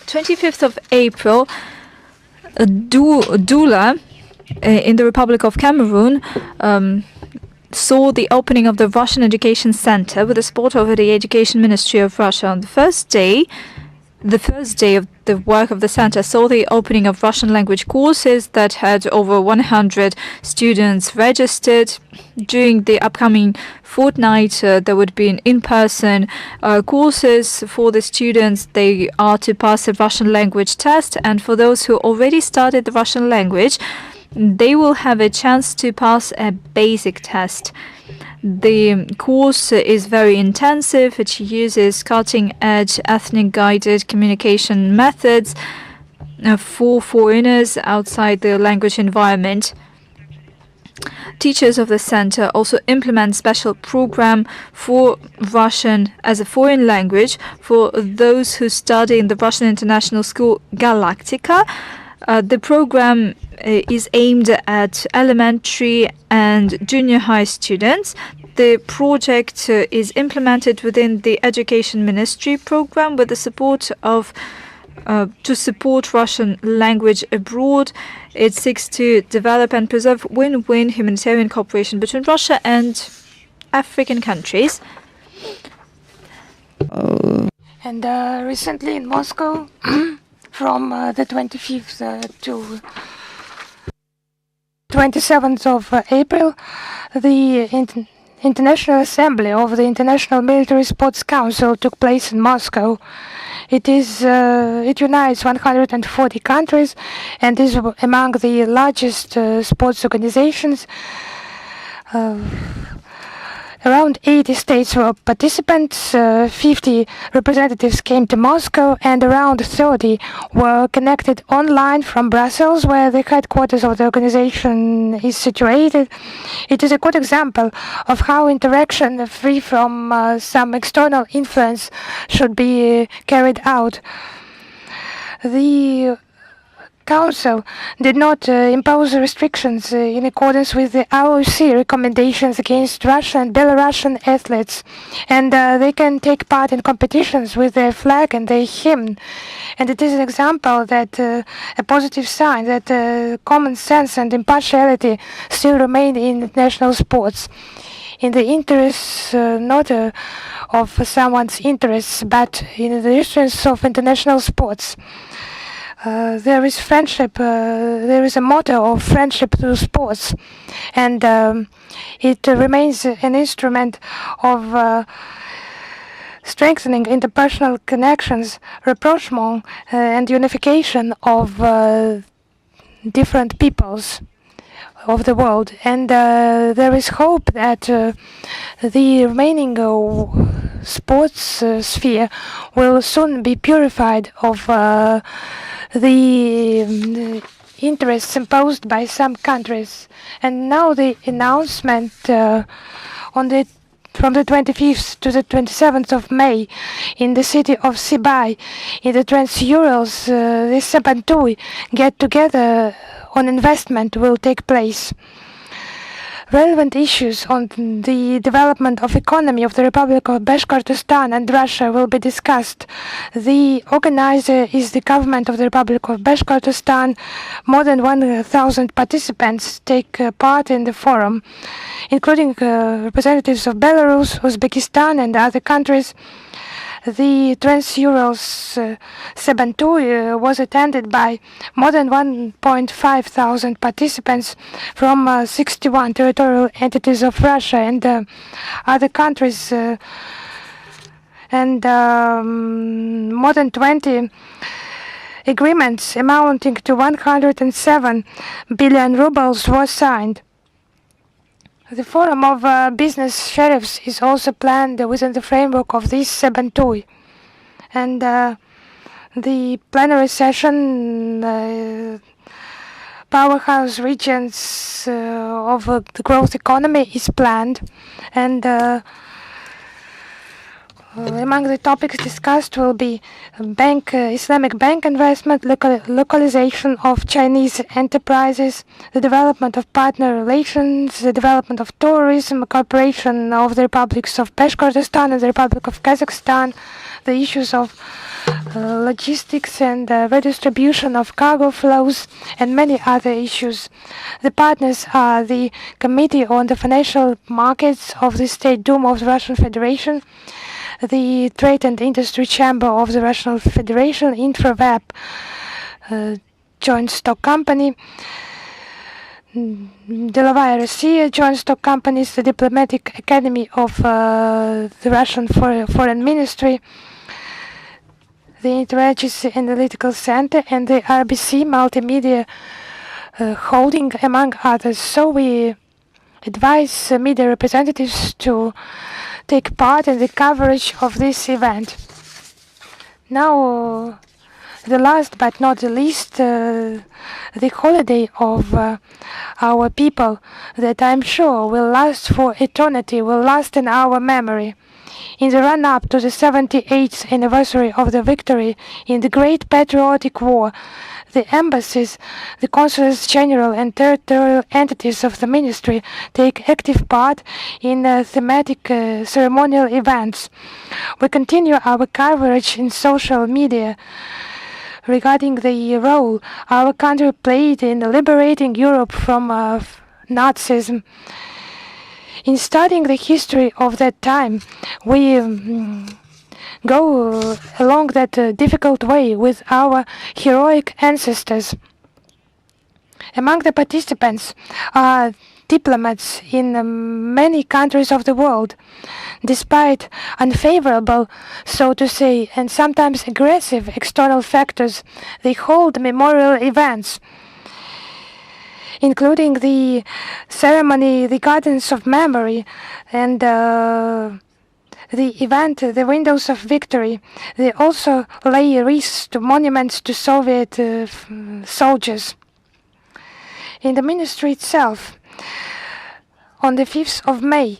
25th of April, Douala in the Republic of Cameroon saw the opening of the Russian Education Center with the support of the Education Ministry of Russia. On the first day of the work of the center saw the opening of Russian language courses that had over 100 students registered. During the upcoming fortnight, there would be an in-person courses for the students. They are to pass a Russian language test, and for those who already started the Russian language, they will have a chance to pass a basic test. The course is very intensive. It uses cutting-edge ethnic-guided communication methods for foreigners outside the language environment. Teachers of the center also implement special program for Russian as a foreign language for those who study in the Russian International School Galactica. The program is aimed at elementary and junior high students. The project is implemented within the Education Ministry program with the support of to support Russian language abroad. It seeks to develop and preserve win-win humanitarian cooperation between Russia and African countries. And recently in Moscow, from the 25th to 27th of April, the International Assembly of the International Military Sports Council took place in Moscow. It unites 140 countries and is among the largest sports organizations. Around 80 states were participants, 50 representatives came to Moscow, and around 30 were connected online from Brussels, where the headquarters of the organization is situated. It is a good example of how interaction free from some external influence should be carried out. The Council did not impose restrictions in accordance with the ROC recommendations against Russian and Belarusian athletes, and they can take part in competitions with their flag and their hymn. And it is an example that a positive sign that common sense and impartiality still remain in international sports, in the interests not of someone's interests, but in the interests of international sports. There is friendship, there is a motto of friendship through sports, and it remains an instrument of strengthening interpersonal connections, rapprochement, and unification of different peoples of the world. And there is hope that the remaining sports sphere will soon be purified of the interests imposed by some countries. And now the announcement from the 25th to the 27th of May in the city of Sibay, in the Trans-Urals, the Sabantui get-together on investment will take place. Relevant issues on the development of economy of the Republic of Bashkortostan and Russia will be discussed. The organizer is the government of the Republic of Bashkortostan. More than 1,000 participants take part in the forum, including representatives of Belarus, Uzbekistan, and other countries. The Trans-Urals Sabantui was attended by more than 1.5 thousand participants from 61 territorial entities of Russia and other countries, and more than 20 agreements amounting to 107 billion rubles were signed. The Forum of Business Sheriffs is also planned within the framework of this Sabantui. And the plenary session, powerhouse regions of the growth economy is planned. And among the topics discussed will be Islamic bank investment, localization of Chinese enterprises, the development of partner relations, the development of tourism, cooperation of the republics of Bashkortostan and the Republic of Kazakhstan, the issues of logistics and redistribution of cargo flows, and many other issues. The partners are the Committee on the Financial Markets of the State Duma of the Russian Federation, the Trade and Industry Chamber of the Russian Federation, InfraWeb, joint stock company, Delovaya Rossiya, joint stock companies, the Diplomatic Academy of the Russian Foreign Ministry, the Interagency Analytical Center, and the RBC Multimedia Holding, among others. So we advise media representatives to take part in the coverage of this event. Now, the last but not the least, the holiday of our people that I'm sure will last for eternity, will last in our memory. In the run-up to the 78th anniversary of the victory in the Great Patriotic War, the embassies, the consulates general, and territorial entities of the ministry take active part in thematic ceremonial events. We continue our coverage in social media regarding the role our country played in liberating Europe from Nazism. In studying the history of that time, we go along that difficult way with our heroic ancestors. Among the participants are diplomats in many countries of the world. Despite unfavorable, so to say, and sometimes aggressive external factors, they hold memorial events. including the ceremony, the Gardens of Memory, and the event, the Windows of Victory. They also lay wreaths to monuments to Soviet soldiers. In the ministry itself, on the 5th of May,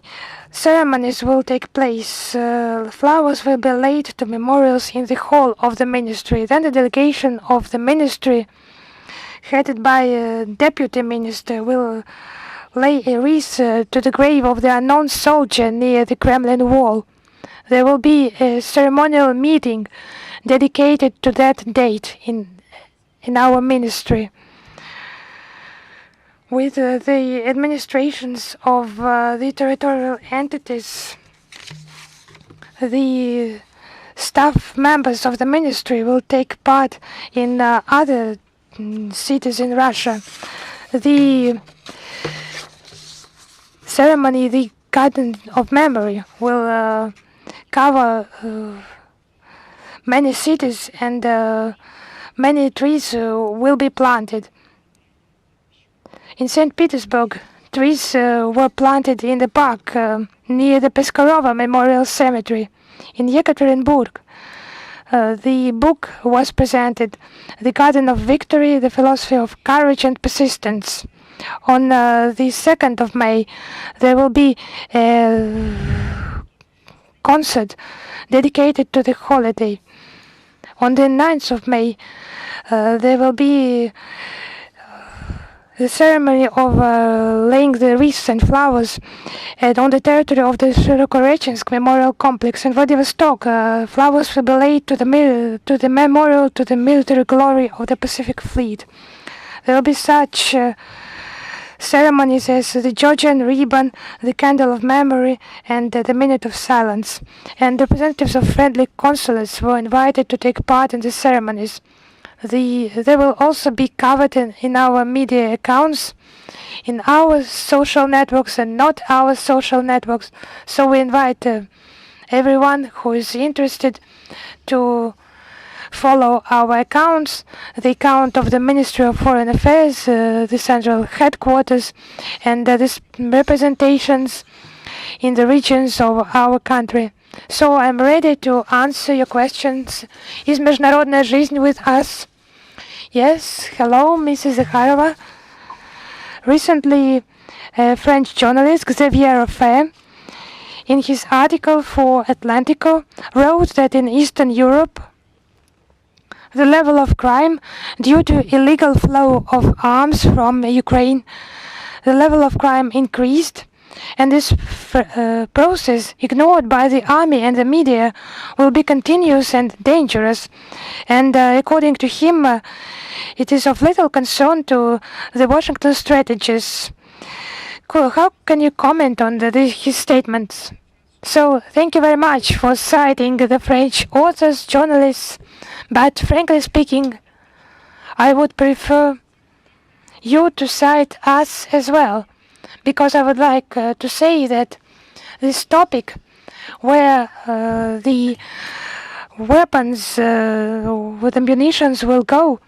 ceremonies will take place. Flowers will be laid to memorials in the hall of the ministry. Then the delegation of the ministry, headed by a deputy minister, will lay a wreath to the grave of the unknown soldier near the Kremlin wall. There will be a ceremonial meeting dedicated to that date in our ministry, with the administrations of the territorial entities. The staff members of the ministry will take part in other cities in Russia. The ceremony, the Garden of Memory, will cover many cities, and many trees will be planted. In St. Petersburg, trees were planted in the park near the Peskarova Memorial Cemetery. In Yekaterinburg, the book was presented, The Garden of Victory, The Philosophy of Courage and Persistence. On the 2nd of May, there will be a concert dedicated to the holiday. On the 9th of May, there will be the ceremony of laying the wreaths and flowers on the territory of the Shirokorechinsk Memorial Complex in Vladivostok. Flowers will be laid to the memorial to the military glory of the Pacific Fleet. There will be such ceremonies as the Georgian ribbon, the Candle of Memory, and the Minute of Silence. And representatives of friendly consulates were invited to take part in the ceremonies. They will also be covered in our media accounts, in our social networks and not our social networks. So we invite everyone who is interested to follow our accounts, the account of the Ministry of Foreign Affairs, the central headquarters, and the representations in the regions of our country. So I'm ready to answer your questions. Is международная жизнь with us? Yes, hello, Mrs. Zakharova. Recently, a French journalist, Xavier Offay, in his article for Atlantico, wrote that in Eastern Europe, the level of crime due to illegal flow of arms from Ukraine, the level of crime increased, and this process, ignored by the army and the media, will be continuous and dangerous. And according to him, it is of little concern to the Washington strategists. How can you comment on his statements? So, thank you very much for citing the French authors, journalists, but frankly speaking, I would prefer you to cite us as well, because I would like to say that this topic, where the weapons with ammunitions will go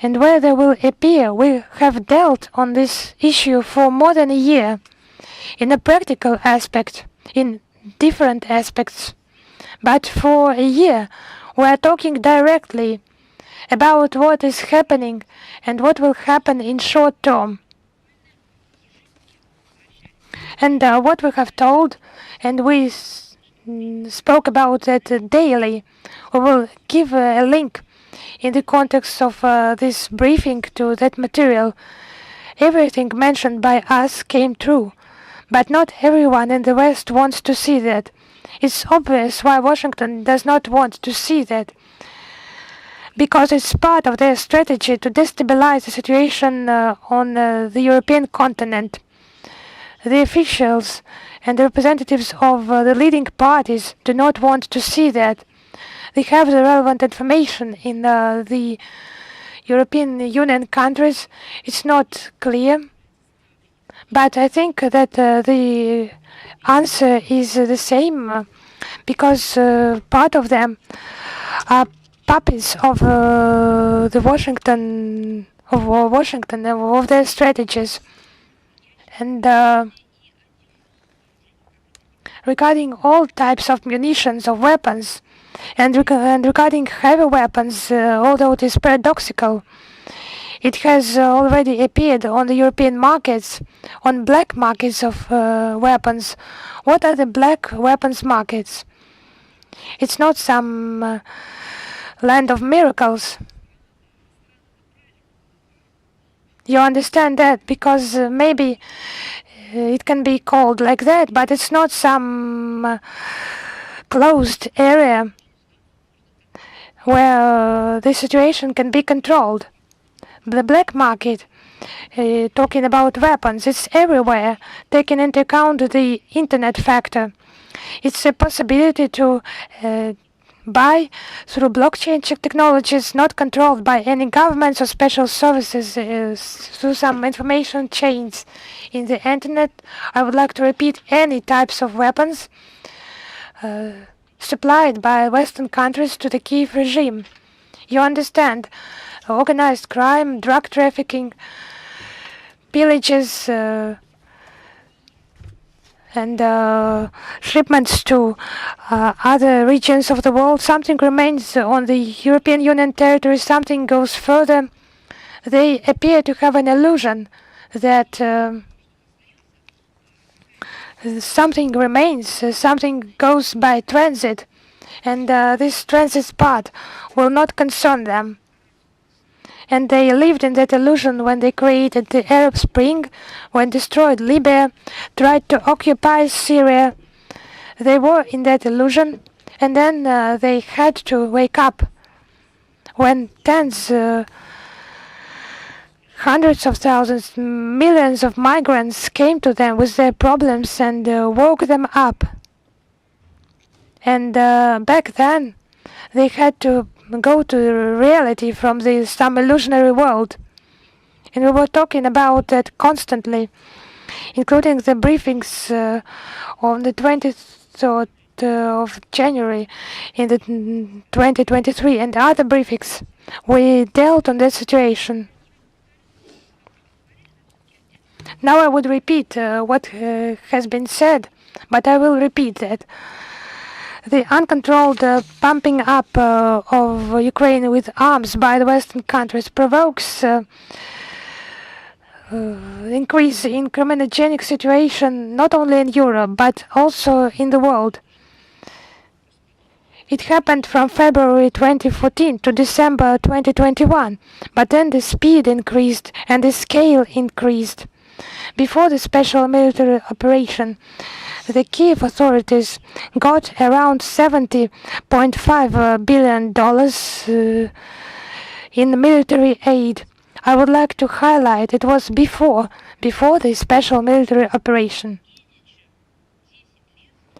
and where they will appear, we have dealt on this issue for more than a year, in a practical aspect, in different aspects. But for a year, we are talking directly about what is happening and what will happen in short term. And what we have told, and we spoke about that daily. We will give a link in the context of this briefing to that material. Everything mentioned by us came true, but not everyone in the West wants to see that. It's obvious why Washington does not want to see that, because it's part of their strategy to destabilize the situation on the European continent. The officials and the representatives of the leading parties do not want to see that. They have the relevant information in the European Union countries. It's not clear, but I think that the answer is the same, because part of them are puppies of the of Washington, of their strategies. And regarding all types of munitions, of weapons, and regarding heavy weapons, although it is paradoxical, it has already appeared on the European markets, on black markets of weapons. What are the black weapons markets? It's not some land of miracles. You understand that, because maybe it can be called like that, but it's not some closed area where the situation can be controlled. The black market, talking about weapons, it's everywhere, taking into account the internet factor. It's a possibility to buy through blockchain technologies not controlled by any governments or special services, through some information chains in the internet. I would like to repeat, any types of weapons supplied by Western countries to the Kiev regime. You understand, organized crime, drug trafficking, pillages, and shipments to other regions of the world. Something remains on the European Union territory, something goes further. They appear to have an illusion that something remains, something goes by transit, and this transit part will not concern them. And they lived in that illusion when they created the Arab Spring, when destroyed Libya, tried to occupy Syria. They were in that illusion, and then they had to wake up when tens, hundreds of thousands, millions of migrants came to them with their problems and woke them up. And back then, they had to go to reality from some illusionary world. And we were talking about that constantly, including the briefings on the 23rd of January in the 2023 and other briefings. We dealt on that situation. Now I would repeat what has been said, but I will repeat that. The uncontrolled pumping up of Ukraine with arms by the Western countries provokes increase in criminogenic situation not only in Europe but also in the world. It happened from February 2014 to December 2021, but then the speed increased and the scale increased. Before the special military operation, the Kiev authorities got around $70.5 billion in military aid. I would like to highlight it was before the special military operation.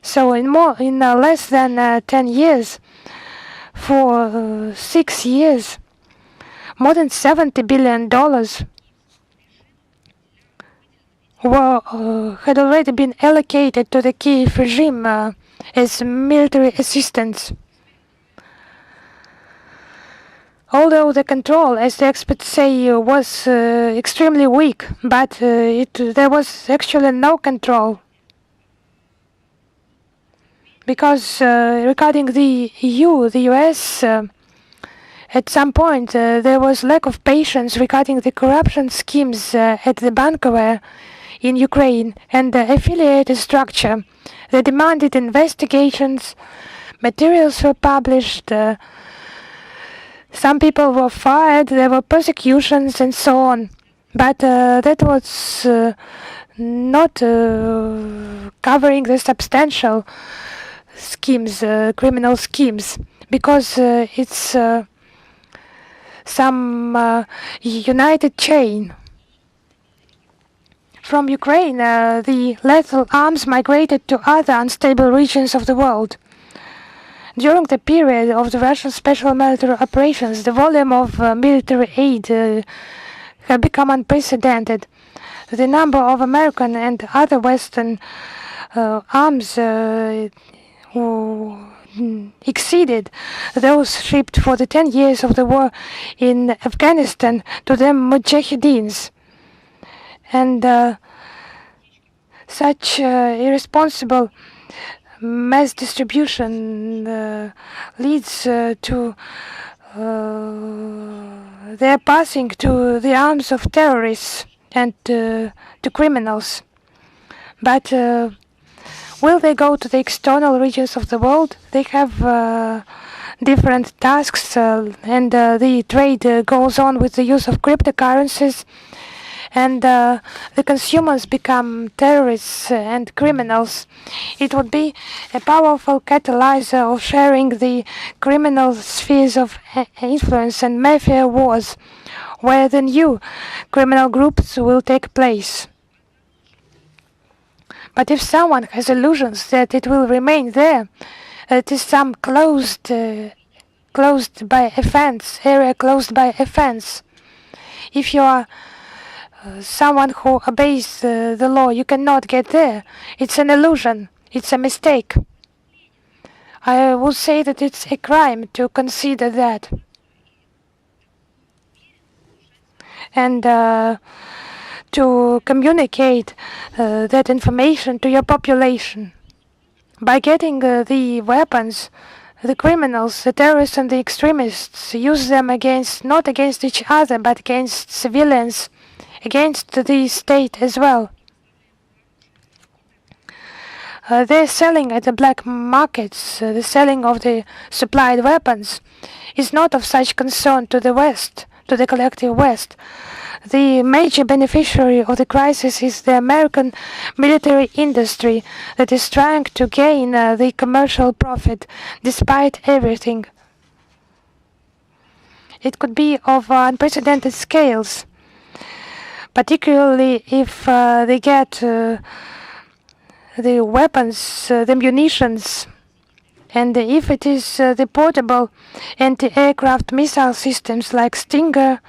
So in less than 10 years, for 6 years, more than $70 billion had already been allocated to the Kiev regime as military assistance. Although the control, as the experts say, was extremely weak, but there was actually no control. Because regarding the EU, the US, at some point there was lack of patience regarding the corruption schemes at the Bankovaya in Ukraine and the affiliated structure. They demanded investigations, materials were published, some people were fired, there were persecutions and so on. But that was not covering the substantial schemes, criminal schemes, because it's some united chain. From Ukraine, the lethal arms migrated to other unstable regions of the world. During the period of the Russian special military operations, the volume of military aid had become unprecedented. The number of American and other Western arms exceeded those shipped for the 10 years of the war in Afghanistan to the Mujahideens. And such irresponsible mass distribution leads to their passing to the arms of terrorists and to criminals. But will they go to the external regions of the world? They have different tasks, and the trade goes on with the use of cryptocurrencies, and the consumers become terrorists and criminals. It would be a powerful catalyzer of sharing the criminal spheres of influence and mafia wars, where the new criminal groups will take place. But if someone has illusions that it will remain there, it is some closed by a fence, area closed by a fence. If you are someone who obeys the law, you cannot get there. It's an illusion. It's a mistake. I would say that it's a crime to consider that. And to communicate that information to your population. By getting the weapons, the criminals, the terrorists and the extremists use them not against each other, but against civilians, against the state as well. They're selling at the black markets. The selling of the supplied weapons is not of such concern to the West, to the collective West. The major beneficiary of the crisis is the American military industry that is trying to gain the commercial profit despite everything. It could be of unprecedented scales, particularly if they get the weapons, the munitions, and if it is the portable anti-aircraft missile systems like Stinger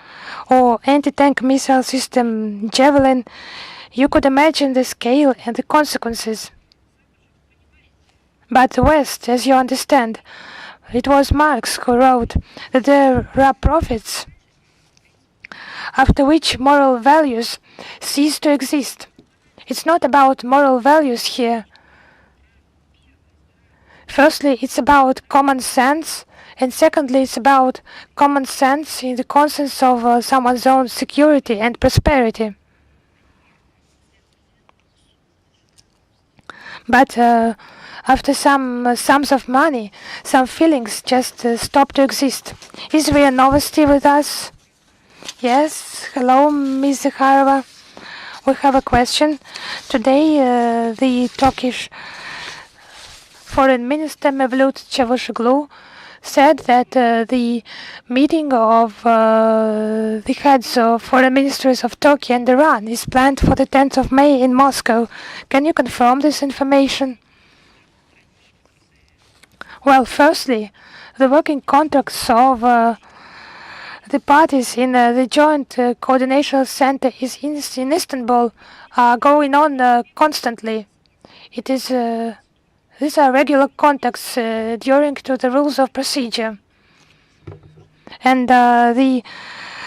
or anti-tank missile system Javelin, you could imagine the scale and the consequences. But the West, as you understand, it was Marx who wrote that there are profits after which moral values cease to exist. It's not about moral values here. Firstly, it's about common sense, and secondly, it's about common sense in the consensus of someone's own security and prosperity. But after some sums of money, some feelings just stop to exist. Is Ria Novosti with us? Yes. Hello, Ms. Zakharova. We have a question. Today, the Turkish Foreign Minister Mevlut Çavuşoğlu said that the meeting of the heads of foreign ministries of Turkey and Iran is planned for the 10th of May in Moscow. Can you confirm this information? Well, firstly, the working contracts of the parties in the Joint Coordination Center in Istanbul are going on constantly. It is these are regular contacts adhering to the rules of procedure. And the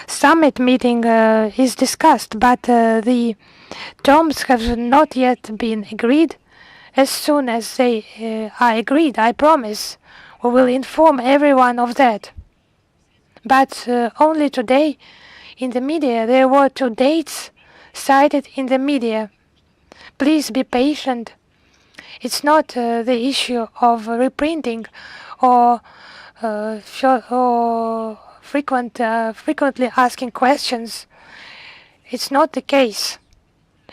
summit meeting is discussed, but the terms have not yet been agreed. As soon as they are agreed, I promise, we will inform everyone of that. But only today, in the media, there were 2 dates cited in the media. Please be patient. It's not the issue of reprinting or frequently asking questions. It's not the case.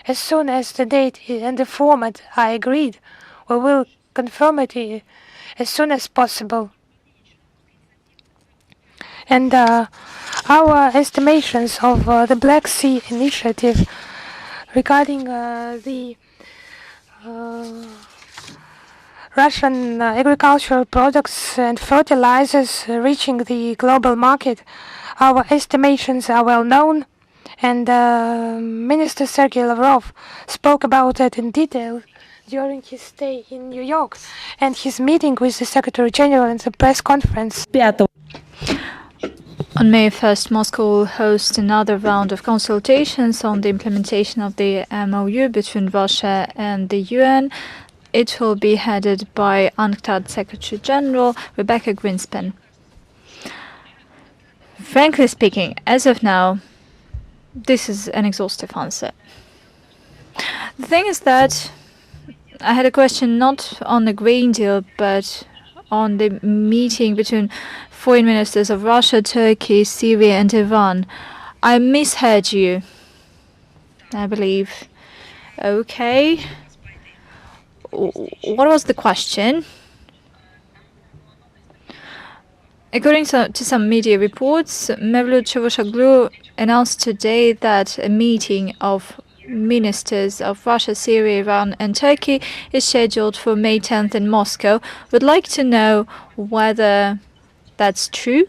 As soon as the date and the format are agreed, we will confirm it as soon as possible. And our estimations of the Black Sea Initiative regarding the Russian agricultural products and fertilizers reaching the global market, our estimations are well known, and Minister Sergei Lavrov spoke about that in detail during his stay in New York and his meeting with the Secretary General and the press conference. On May 1st, Moscow will host another round of consultations on the implementation of the MOU between Russia and the UN. It will be headed by UNCTAD Secretary General Rebecca Greenspan. Frankly speaking, as of now, this is an exhaustive answer. The thing is that I had a question not on the grain deal, but on the meeting between foreign ministers of Russia, Turkey, Syria, and Iran. I misheard you, I believe. Okay. What was the question? According to some media reports, Mevlut Çavuşoğlu announced today that a meeting of ministers of Russia, Syria, Iran, and Turkey is scheduled for May 10th in Moscow. Would like to know whether that's true.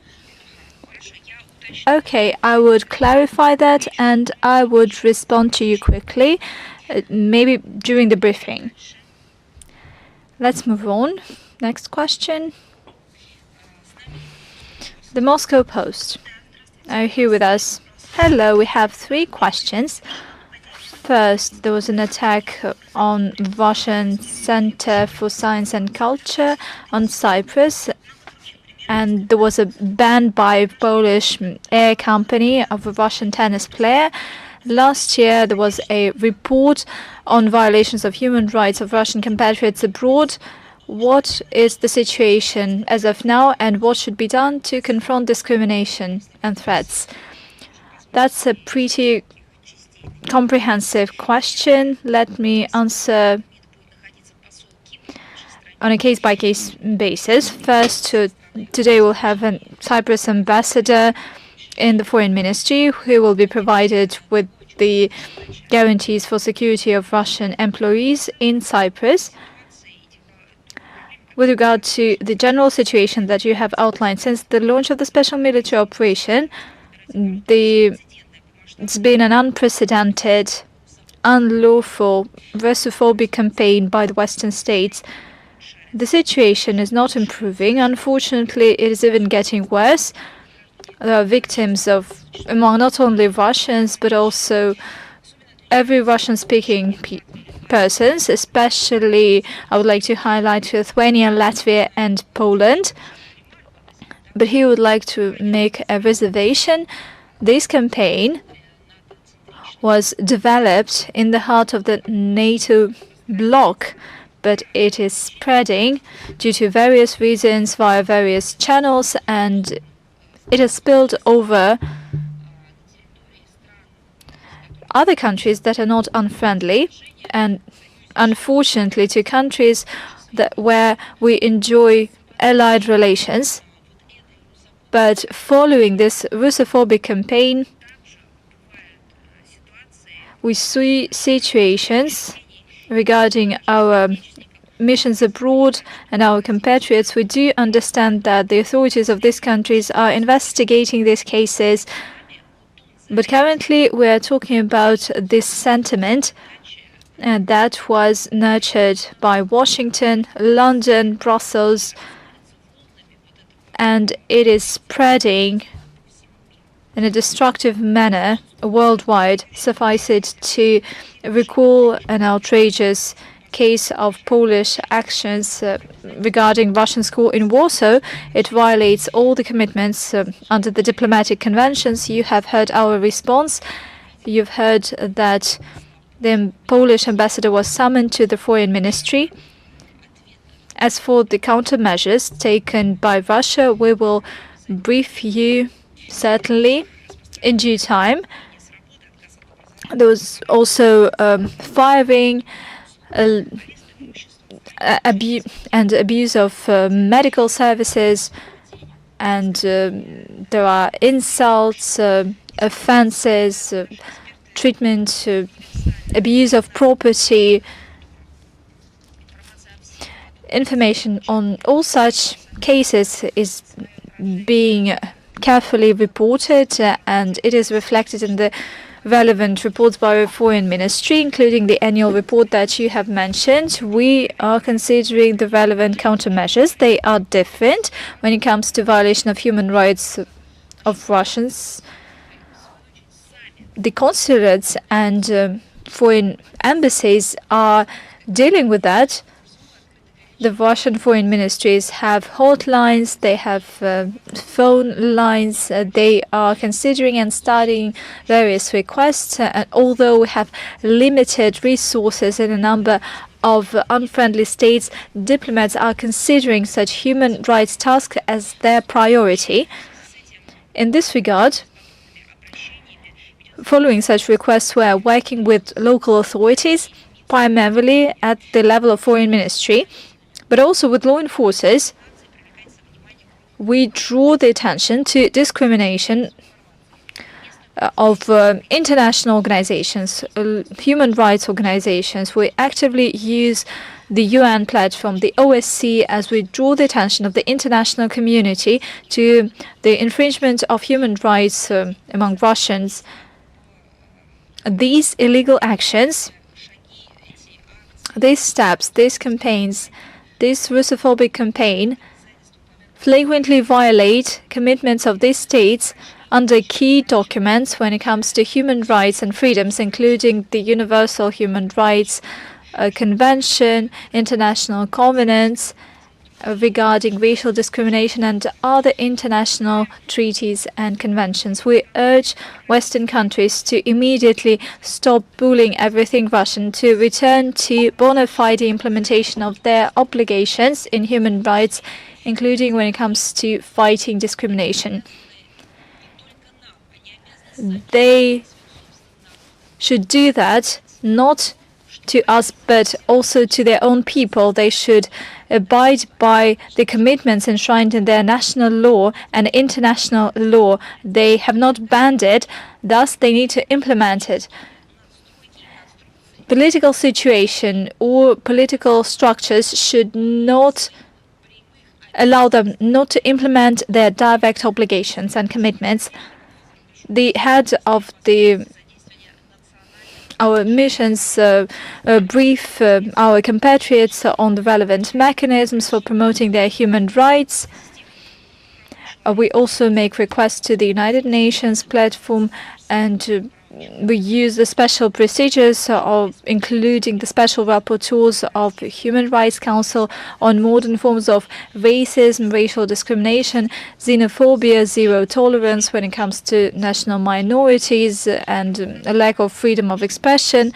Okay, I would clarify that and I would respond to you quickly, maybe during the briefing. Let's move on. Next question. The Moscow Post. Are you here with us? Hello, we have 3 questions. First, there was an attack on Russian Center for Science and Culture on Cyprus, and there was a ban by a Polish air company of a Russian tennis player. Last year, there was a report on violations of human rights of Russian compatriots abroad. What is the situation as of now, and what should be done to confront discrimination and threats? That's a pretty comprehensive question. Let me answer on a case-by-case basis. First, today we'll have a Cyprus ambassador in the foreign ministry who will be provided with the guarantees for security of Russian employees in Cyprus. With regard to the general situation that you have outlined, since the launch of the special military operation, it's been an unprecedented, unlawful, Russophobic campaign by the Western states. The situation is not improving. Unfortunately, it is even getting worse. There are victims among not only Russians, but also every Russian-speaking persons, especially I would like to highlight Lithuania, Latvia, and Poland. But he would like to make a reservation. This campaign was developed in the heart of the NATO bloc, but it is spreading due to various reasons via various channels, and it has spilled over other countries that are not unfriendly, and unfortunately to countries where we enjoy allied relations. But following this Russophobic campaign, we see situations regarding our missions abroad and our compatriots. We do understand that the authorities of these countries are investigating these cases, but currently we are talking about this sentiment that was nurtured by Washington, London, Brussels, and it is spreading in a destructive manner worldwide. Suffice it to recall an outrageous case of Polish actions regarding Russian school in Warsaw. It violates all the commitments under the diplomatic conventions. You have heard our response. You've heard that the Polish ambassador was summoned to the foreign ministry. As for the countermeasures taken by Russia, we will brief you certainly in due time. There was also firing and abuse of medical services, and there are insults, offenses, treatment, abuse of property. Information on all such cases is being carefully reported, and it is reflected in the relevant reports by our foreign ministry, including the annual report that you have mentioned. We are considering the relevant countermeasures. They are different when it comes to violation of human rights of Russians. The consulates and foreign embassies are dealing with that. The Russian foreign ministries have hotlines, they have phone lines, they are considering and studying various requests, and although we have limited resources in a number of unfriendly states, diplomats are considering such human rights tasks as their priority. In this regard, following such requests, we are working with local authorities, primarily at the level of foreign ministry, but also with law enforcers. We draw the attention to discrimination of international organizations, human rights organizations. We actively use the UN platform, the OSCE, as we draw the attention of the international community to the infringement of human rights among Russians. These illegal actions, these steps, these campaigns, this Russophobic campaign flagrantly violate commitments of these states under key documents when it comes to human rights and freedoms, including the Universal Human Rights Convention, international covenants regarding racial discrimination, and other international treaties and conventions. We urge Western countries to immediately stop bullying everything Russian, to return to bona fide implementation of their obligations in human rights, including when it comes to fighting discrimination. They should do that not to us, but also to their own people. They should abide by the commitments enshrined in their national law and international law. They have not banned it, thus they need to implement it. Political situation or political structures should not allow them not to implement their direct obligations and commitments. The head of our missions brief our compatriots on the relevant mechanisms for promoting their human rights. We also make requests to the United Nations platform, and we use the special procedures including the special rapporteurs of the Human Rights Council on modern forms of racism, racial discrimination, xenophobia, zero tolerance when it comes to national minorities, and a lack of freedom of expression.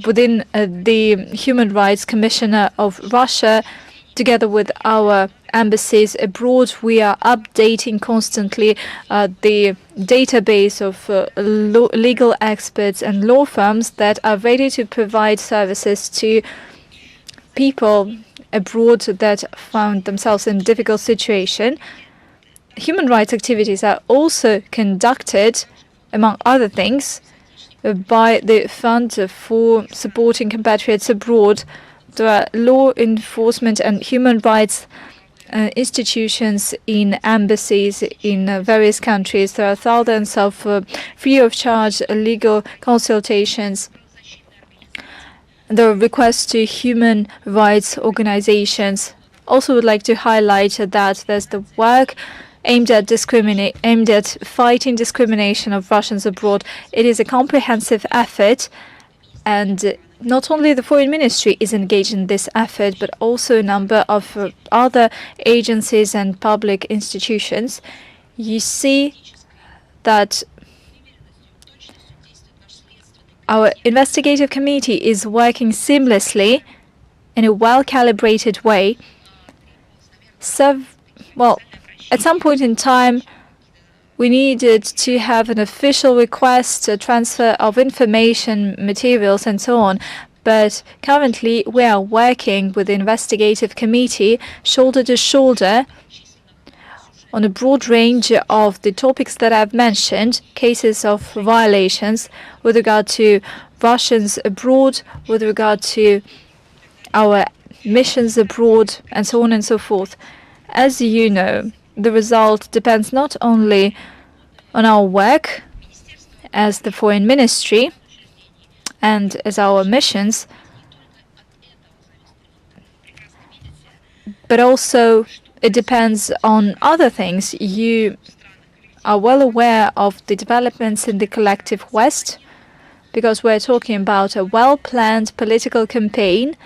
Within the Human Rights Commissioner of Russia, together with our embassies abroad, we are updating constantly the database of legal experts and law firms that are ready to provide services to people abroad that found themselves in a difficult situation. Human rights activities are also conducted, among other things, by the Fund for Supporting Compatriots Abroad. There are law enforcement and human rights institutions in embassies in various countries. There are thousands of free of charge legal consultations. There are requests to human rights organizations. Also would like to highlight that there's the work aimed at fighting discrimination of Russians abroad. It is a comprehensive effort, and not only the foreign ministry is engaged in this effort, but also a number of other agencies and public institutions. You see that our investigative committee is working seamlessly in a well-calibrated way. So, well, at some point in time, we needed to have an official request, a transfer of information, materials, and so on. But currently, we are working with the investigative committee shoulder to shoulder on a broad range of the topics that I've mentioned, cases of violations with regard to Russians abroad, with regard to our missions abroad, and so on and so forth. As you know, the result depends not only on our work as the foreign ministry and as our missions, but also it depends on other things. You are well aware of the developments in the collective West, because we're talking about a well-planned political campaign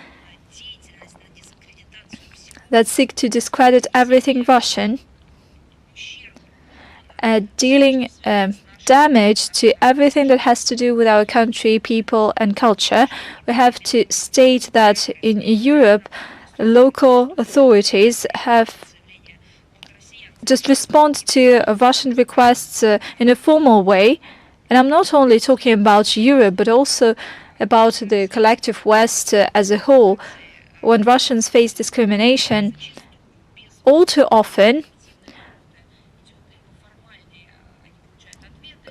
that seeks to discredit everything Russian, dealing damage to everything that has to do with our country, people, and culture. We have to state that in Europe, local authorities have just responded to Russian requests in a formal way. And I'm not only talking about Europe, but also about the collective West as a whole. When Russians face discrimination, all too often,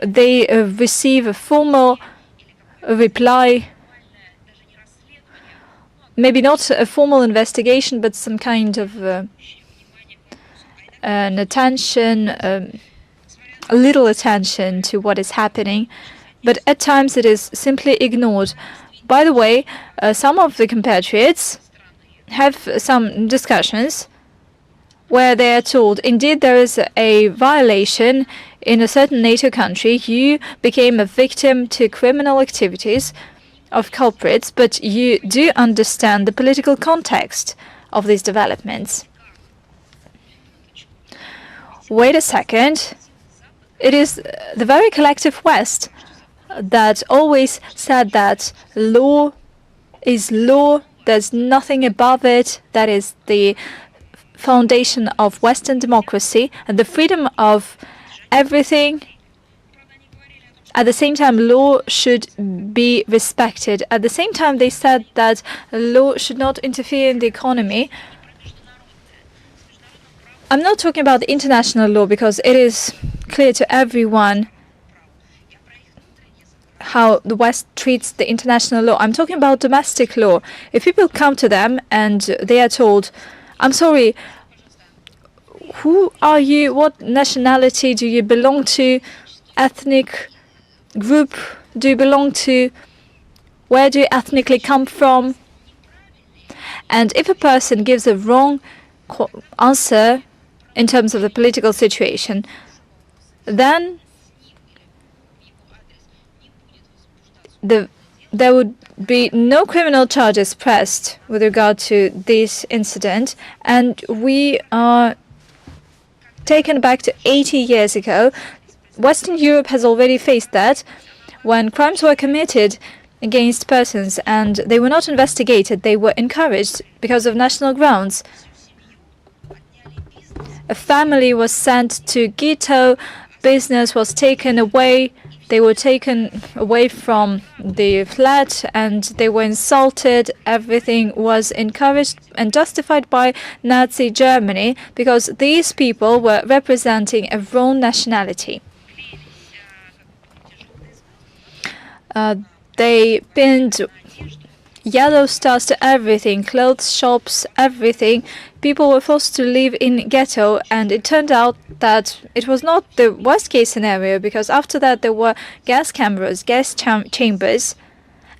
they receive a formal reply, maybe not a formal investigation, but some kind of an attention, a little attention to what is happening. But at times it is simply ignored. By the way, some of the compatriots have some discussions where they are told, indeed, there is a violation in a certain NATO country. You became a victim to criminal activities of culprits, but you do understand the political context of these developments. Wait a second. It is the very collective West that always said that law is law. There's nothing above it. That is the foundation of Western democracy and the freedom of everything. At the same time, law should be respected. At the same time, they said that law should not interfere in the economy. I'm not talking about the international law because it is clear to everyone how the West treats the international law. I'm talking about domestic law. If people come to them and they are told, I'm sorry, who are you? What nationality do you belong to? Ethnic group do you belong to? Where do you ethnically come from? And if a person gives a wrong answer in terms of the political situation, then there would be no criminal charges pressed with regard to this incident. And we are taken back to 80 years ago. Western Europe has already faced that when crimes were committed against persons and they were not investigated, they were encouraged because of national grounds. A family was sent to ghetto, business was taken away, they were taken away from the flat and they were insulted. Everything was encouraged and justified by Nazi Germany because these people were representing a wrong nationality. They pinned yellow stars to everything, clothes shops, everything. People were forced to live in ghetto, and it turned out that it was not the worst case scenario because after that there were gas cameras, gas chambers,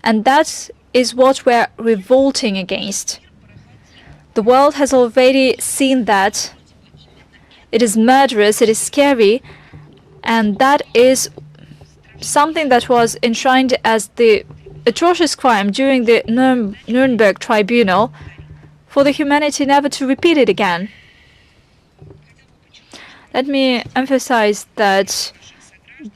and that is what we're revolting against. The world has already seen that. It is murderous, it is scary, and that is something that was enshrined as the atrocious crime during the Nuremberg tribunal for the humanity never to repeat it again. Let me emphasize that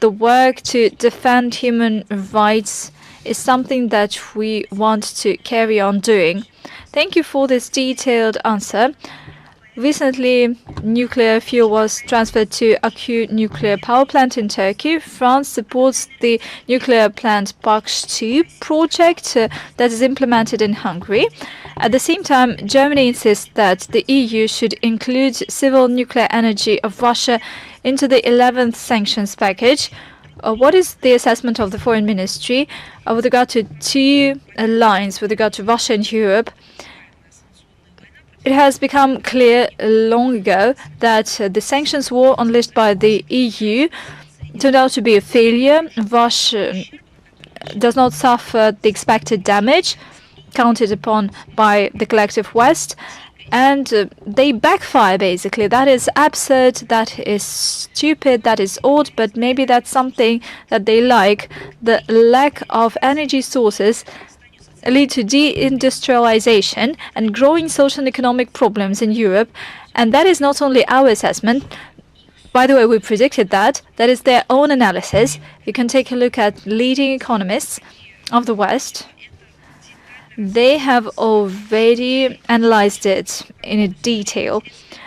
the work to defend human rights is something that we want to carry on doing. Thank you for this detailed answer. Recently, nuclear fuel was transferred to Akü nuclear power plant in Turkey. France supports the nuclear plant Paks 2 project that is implemented in Hungary. At the same time, Germany insists that the EU should include civil nuclear energy of Russia into the 11th sanctions package. What is the assessment of the Foreign Ministry with regard to two lines with regard to Russia and Europe? It has become clear long ago that the sanctions war unleashed by the EU turned out to be a failure. Russia does not suffer the expected damage counted upon by the collective West, and they backfire, basically. That is absurd, that is stupid, that is odd, but maybe that's something that they like. The lack of energy sources lead to deindustrialization and growing social and economic problems in Europe, and that is not only our assessment. By the way, we predicted that. That is their own analysis. You can take a look at leading economists of the West. They have already analyzed it in detail.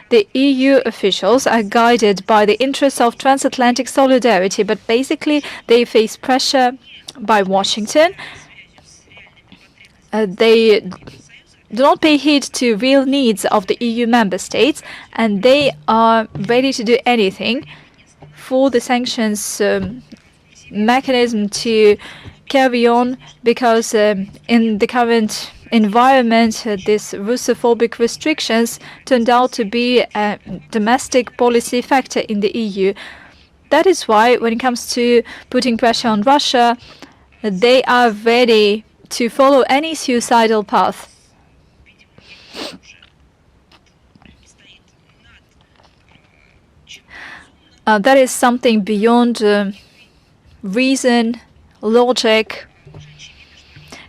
The EU officials are guided by the interests of transatlantic solidarity, but basically they face pressure by Washington. They do not pay heed to real needs of the EU member states, and they are ready to do anything for the sanctions mechanism to carry on, because in the current environment, these Russophobic restrictions turned out to be a domestic policy factor in the EU. That is why, when it comes to putting pressure on Russia, they are ready to follow any suicidal path. That is something beyond reason, logic.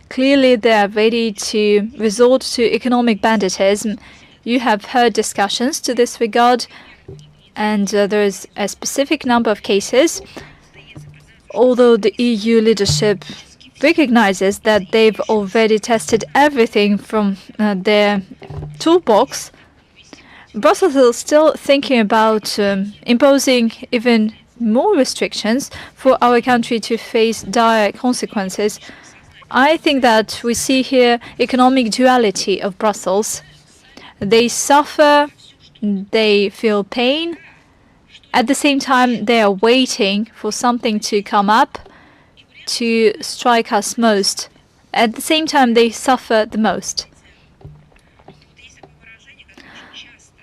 Clearly, they are ready to resort to economic banditism. You have heard discussions to this regard, and there is a specific number of cases. Although the EU leadership recognizes that they've already tested everything from their toolbox, Brussels is still thinking about imposing even more restrictions for our country to face dire consequences. I think that we see here economic duality of Brussels. They suffer, they feel pain. At the same time, they are waiting for something to come up to strike us most. At the same time, they suffer the most.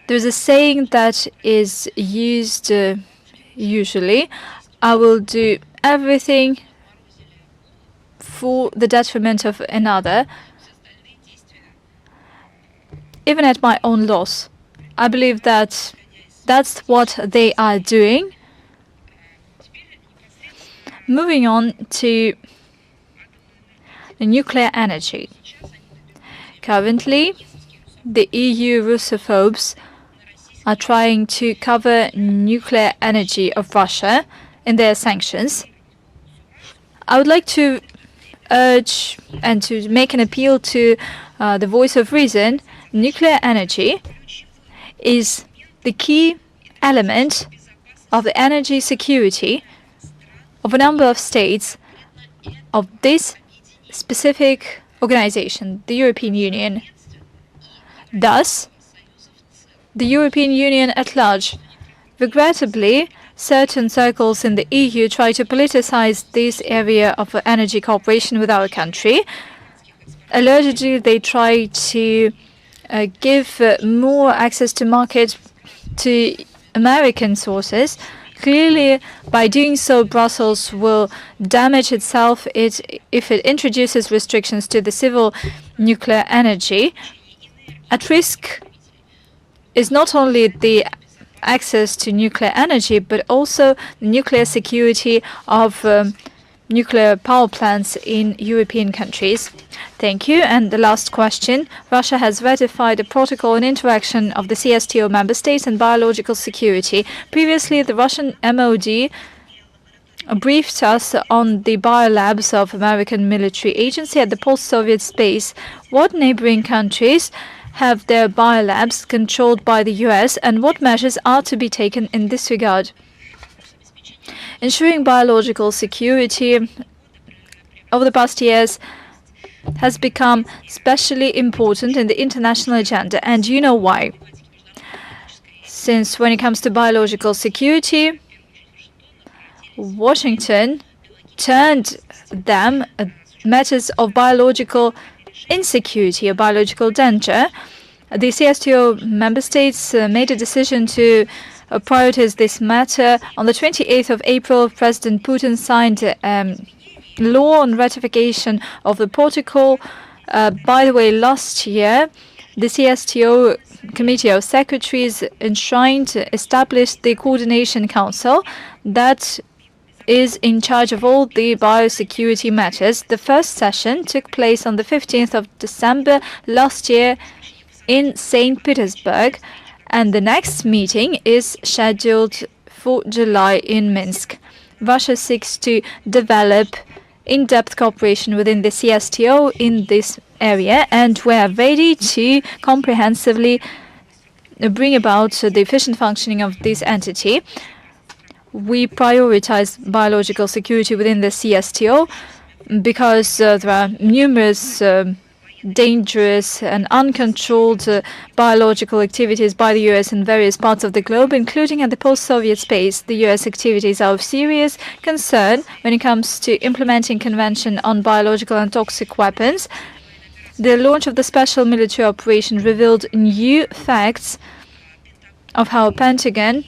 There's a saying that is used usually: I will do everything for the detriment of another, even at my own loss. I believe that that's what they are doing. Moving on to the nuclear energy. Currently, the EU Russophobes are trying to cover nuclear energy of Russia in their sanctions. I would like to urge and to make an appeal to the voice of reason. Nuclear energy is the key element of the energy security of a number of states of this specific organization, the European Union. Thus, the European Union at large. Regrettably, certain circles in the EU try to politicize this area of energy cooperation with our country. Allegedly, they try to give more access to market to American sources. Clearly, by doing so, Brussels will damage itself if it introduces restrictions to the civil nuclear energy. At risk is not only the access to nuclear energy, but also the nuclear security of nuclear power plants in European countries. Thank you. And the last question. Russia has ratified a protocol on interaction of the CSTO member states and biological security. Previously, the Russian MOD briefed us on the biolabs of American military agency at the post-Soviet space. What neighboring countries have their biolabs controlled by the US, and what measures are to be taken in this regard? Ensuring biological security over the past years has become especially important in the international agenda, and you know why. Since when it comes to biological security, Washington turned them matters of biological insecurity or biological danger. The CSTO member states made a decision to prioritize this matter. On the 28th of April, President Putin signed law on ratification of the protocol. By the way, last year, the CSTO Committee of Secretaries established the Coordination Council that is in charge of all the biosecurity matters. The first session took place on the 15th of December last year in St. Petersburg, and the next meeting is scheduled for July in Minsk. Russia seeks to develop in-depth cooperation within the CSTO in this area, and we are ready to comprehensively bring about the efficient functioning of this entity. We prioritize biological security within the CSTO because there are numerous dangerous and uncontrolled biological activities by the US in various parts of the globe, including at the post-Soviet space. The US activities are of serious concern when it comes to implementing Convention on Biological and Toxic Weapons. The launch of the special military operation revealed new facts of how Pentagon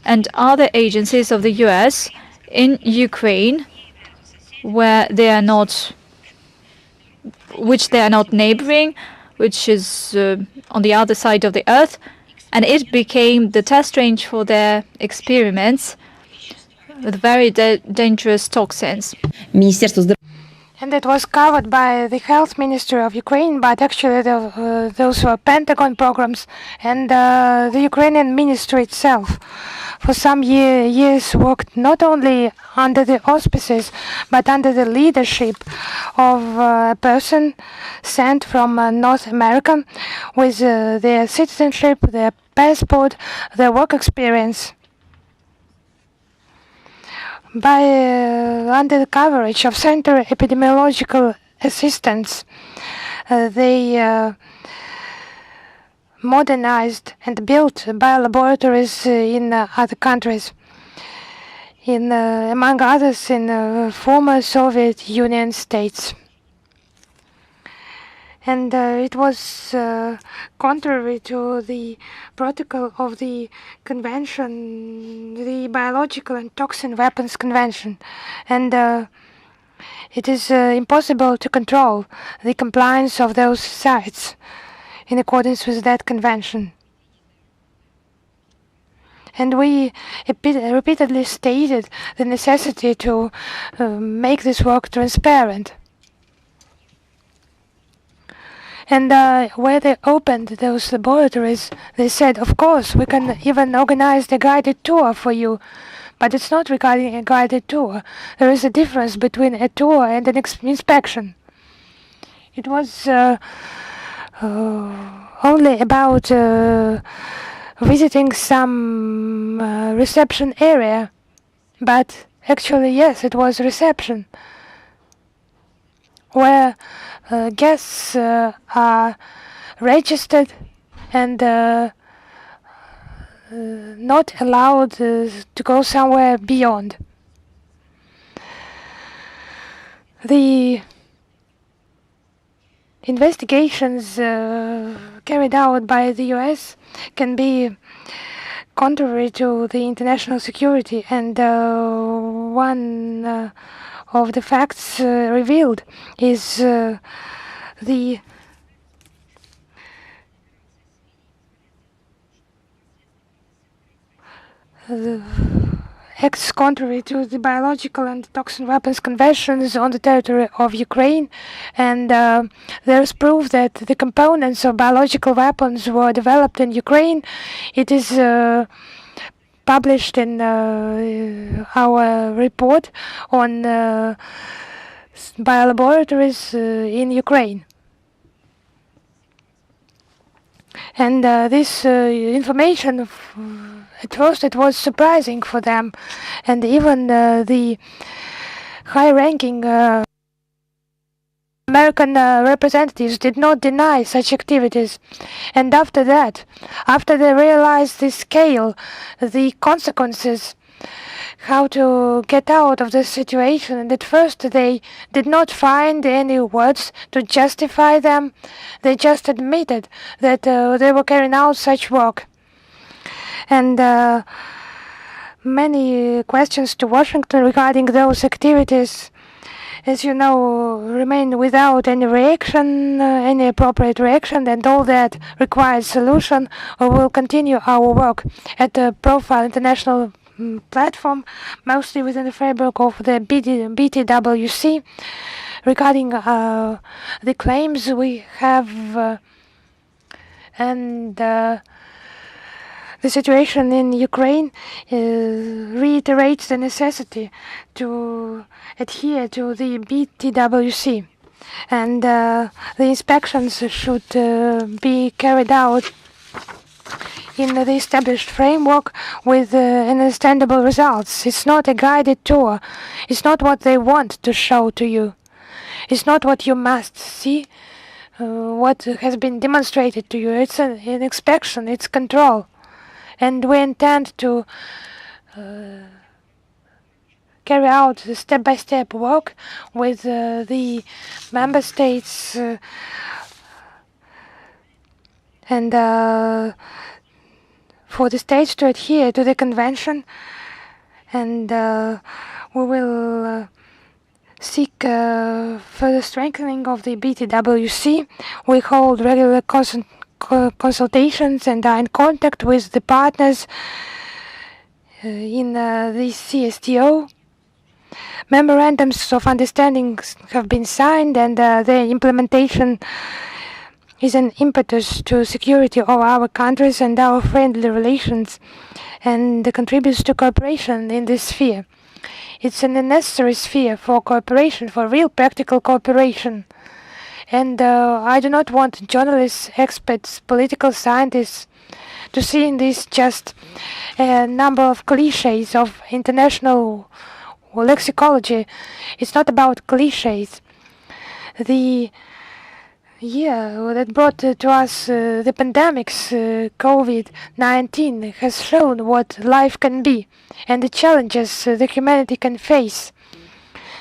and other agencies of the US in Ukraine, which they are not neighboring, which is on the other side of the earth, and it became the test range for their experiments with very dangerous toxins. And it was covered by the Health Ministry of Ukraine, but actually those were Pentagon programs and the Ukrainian ministry itself. For some years worked not only under the auspices, but under the leadership of a person sent from North America with their citizenship, their passport, their work experience. Under the coverage of Center Epidemiological Assistance, they modernized and built biolaboratories in other countries, among others in former Soviet Union states. And it was contrary to the protocol of the convention, the Biological and Toxin Weapons Convention. And it is impossible to control the compliance of those sites in accordance with that convention. And we repeatedly stated the necessity to make this work transparent. And where they opened those laboratories, they said, of course, we can even organize the guided tour for you. But it's not regarding a guided tour. There is a difference between a tour and an inspection. It was only about visiting some reception area. But actually, yes, it was reception, where guests are registered and not allowed to go somewhere beyond. The investigations carried out by the US can be contrary to the international security, and one of the facts revealed is the acts contrary to the Biological and Toxin Weapons Conventions on the territory of Ukraine, and there is proof that the components of biological weapons were developed in Ukraine. It is published in our report on biolaboratories in Ukraine. And this information, at first it was surprising for them, and even the high-ranking American representatives did not deny such activities. And after that, after they realized the scale, the consequences, how to get out of this situation, and at first they did not find any words to justify them. They just admitted that they were carrying out such work. And many questions to Washington regarding those activities, as you know, remain without any reaction, any appropriate reaction, and all that requires solution. We will continue our work at the Profile International platform, mostly within the framework of the BTWC. Regarding the claims we have and the situation in Ukraine reiterates the necessity to adhere to the BTWC, and the inspections should be carried out in the established framework with understandable results. It's not a guided tour. It's not what they want to show to you. It's not what you must see, what has been demonstrated to you. It's an inspection, it's control. And we intend to carry out the step-by-step work with the member states and for the states to adhere to the convention, and we will seek further strengthening of the BTWC. We hold regular consultations and are in contact with the partners in the CSTO. Memorandums of understanding have been signed, and their implementation is an impetus to security of our countries and our friendly relations, and contributes to cooperation in this sphere. It's a necessary sphere for cooperation, for real practical cooperation. And I do not want journalists, experts, political scientists to see in this just a number of cliches of international lexicology. It's not about cliches. The year that brought to us the pandemics, COVID-19, has shown what life can be and the challenges the humanity can face.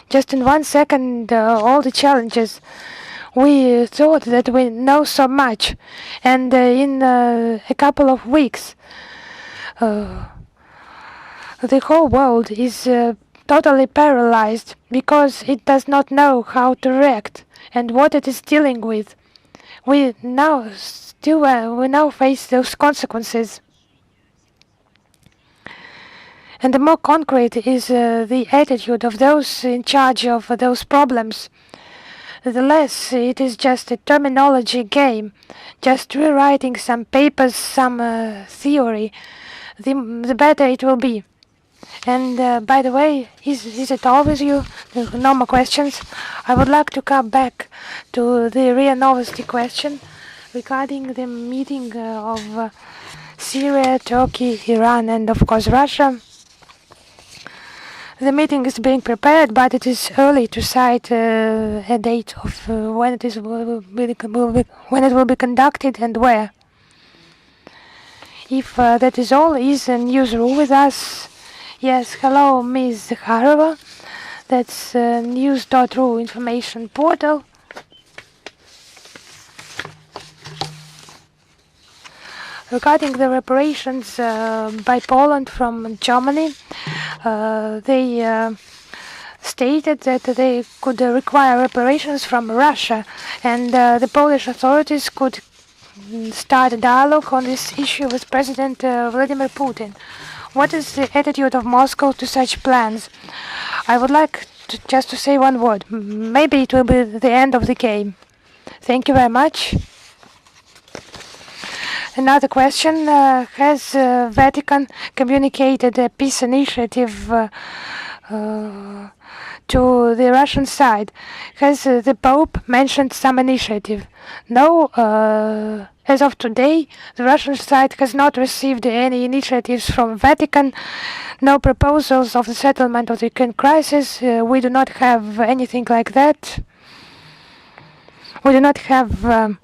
Just in 1 second, all the challenges. We thought that we know so much, and in a couple of weeks, the whole world is totally paralyzed because it does not know how to react and what it is dealing with. We now face those consequences. And the more concrete is the attitude of those in charge of those problems, the less it is just a terminology game, just rewriting some papers, some theory, the better it will be. And by the way, is it all with you? No more questions? I would like to come back to the RIA Novosti question regarding the meeting of Syria, Turkey, Iran, and of course Russia. The meeting is being prepared, but it is early to cite a date of when it will be conducted and where. If that is all, is a newsroom with us. Yes, hello, Ms. Zakharova. That's news.ru information portal. Regarding the reparations by Poland from Germany, they stated that they could require reparations from Russia, and the Polish authorities could start a dialogue on this issue with President Vladimir Putin. What is the attitude of Moscow to such plans? I would like just to say one word. Maybe it will be the end of the game. Thank you very much. Another question, has Vatican communicated a peace initiative to the Russian side? Has the Pope mentioned some initiative? No, as of today, the Russian side has not received any initiatives from Vatican, no proposals of the settlement of the Ukraine crisis. We do not have anything like that. We do not have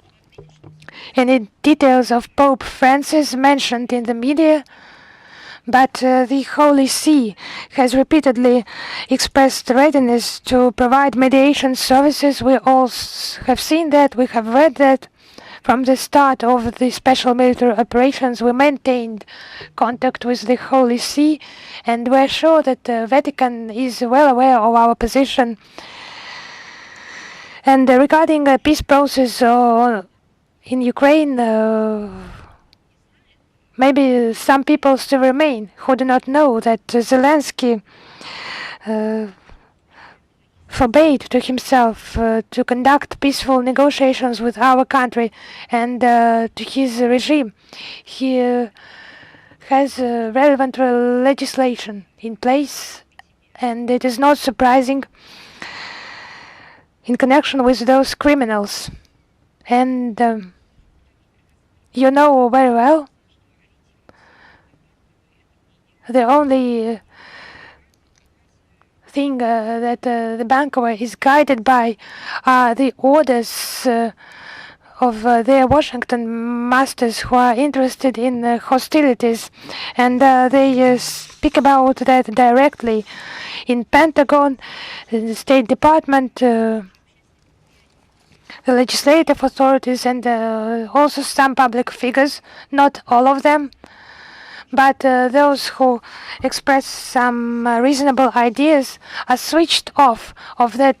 any details of Pope Francis mentioned in the media, but the Holy See has repeatedly expressed readiness to provide mediation services. We all have seen that, we have read that. From the start of the special military operations, we maintained contact with the Holy See, and we're sure that the Vatican is well aware of our position. And regarding the peace process in Ukraine, maybe some people still remain who do not know that Zelensky forbade to himself to conduct peaceful negotiations with our country and to his regime. He has relevant legislation in place, and it is not surprising in connection with those criminals. And you know very well, the only thing that the banker is guided by are the orders of their Washington masters who are interested in hostilities, and they speak about that directly in Pentagon, in the State Department, the legislative authorities, and also some public figures, not all of them, but those who express some reasonable ideas are switched off of that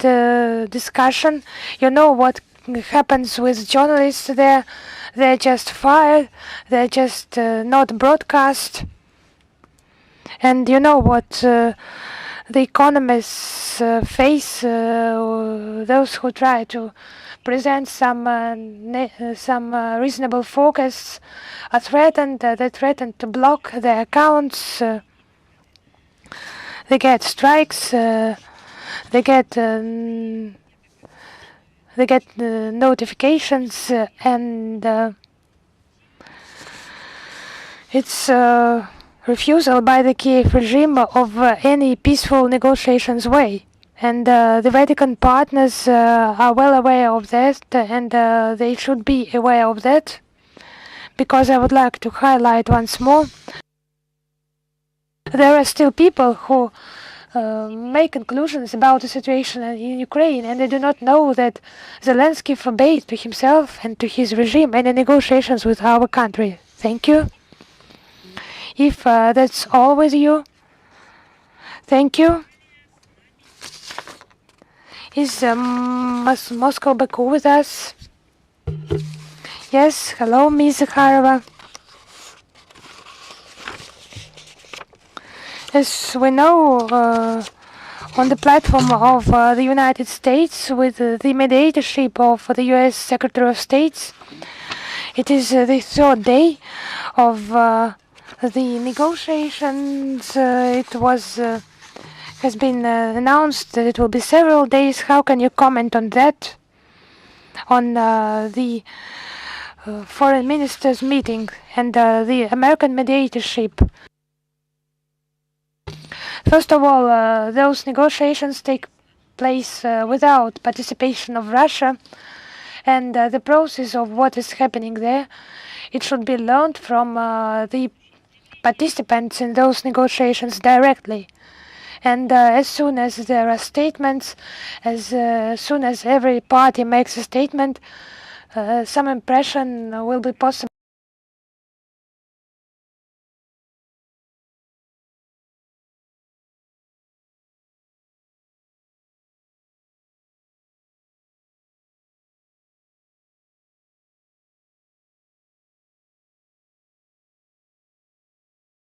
discussion. You know what happens with journalists there? They're just fired, they're just not broadcast. And you know what the economists face, those who try to present some reasonable forecasts are threatened. They threaten to block their accounts. They get strikes. They get notifications, and it's refusal by the Kiev regime of any peaceful negotiations way. And the Vatican partners are well aware of that, and they should be aware of that, because I would like to highlight once more, there are still people who make conclusions about the situation in Ukraine, and they do not know that Zelensky forbade to himself and to his regime any negotiations with our country. Thank you. If that's all with you, thank you. Is Moscow Baku with us? Yes, hello, Ms. Zakharova. As we know, on the platform of the United States, with the mediatorship of the U.S. Secretary of State, it is the third day of the negotiations. It was has been announced that it will be several days. How can you comment on that? On the foreign ministers meeting and the American mediatorship. First of all, those negotiations take place without participation of Russia, and the process of what is happening there, it should be learned from the participants in those negotiations directly. And as soon as there are statements, as soon as every party makes a statement, some impression will be possible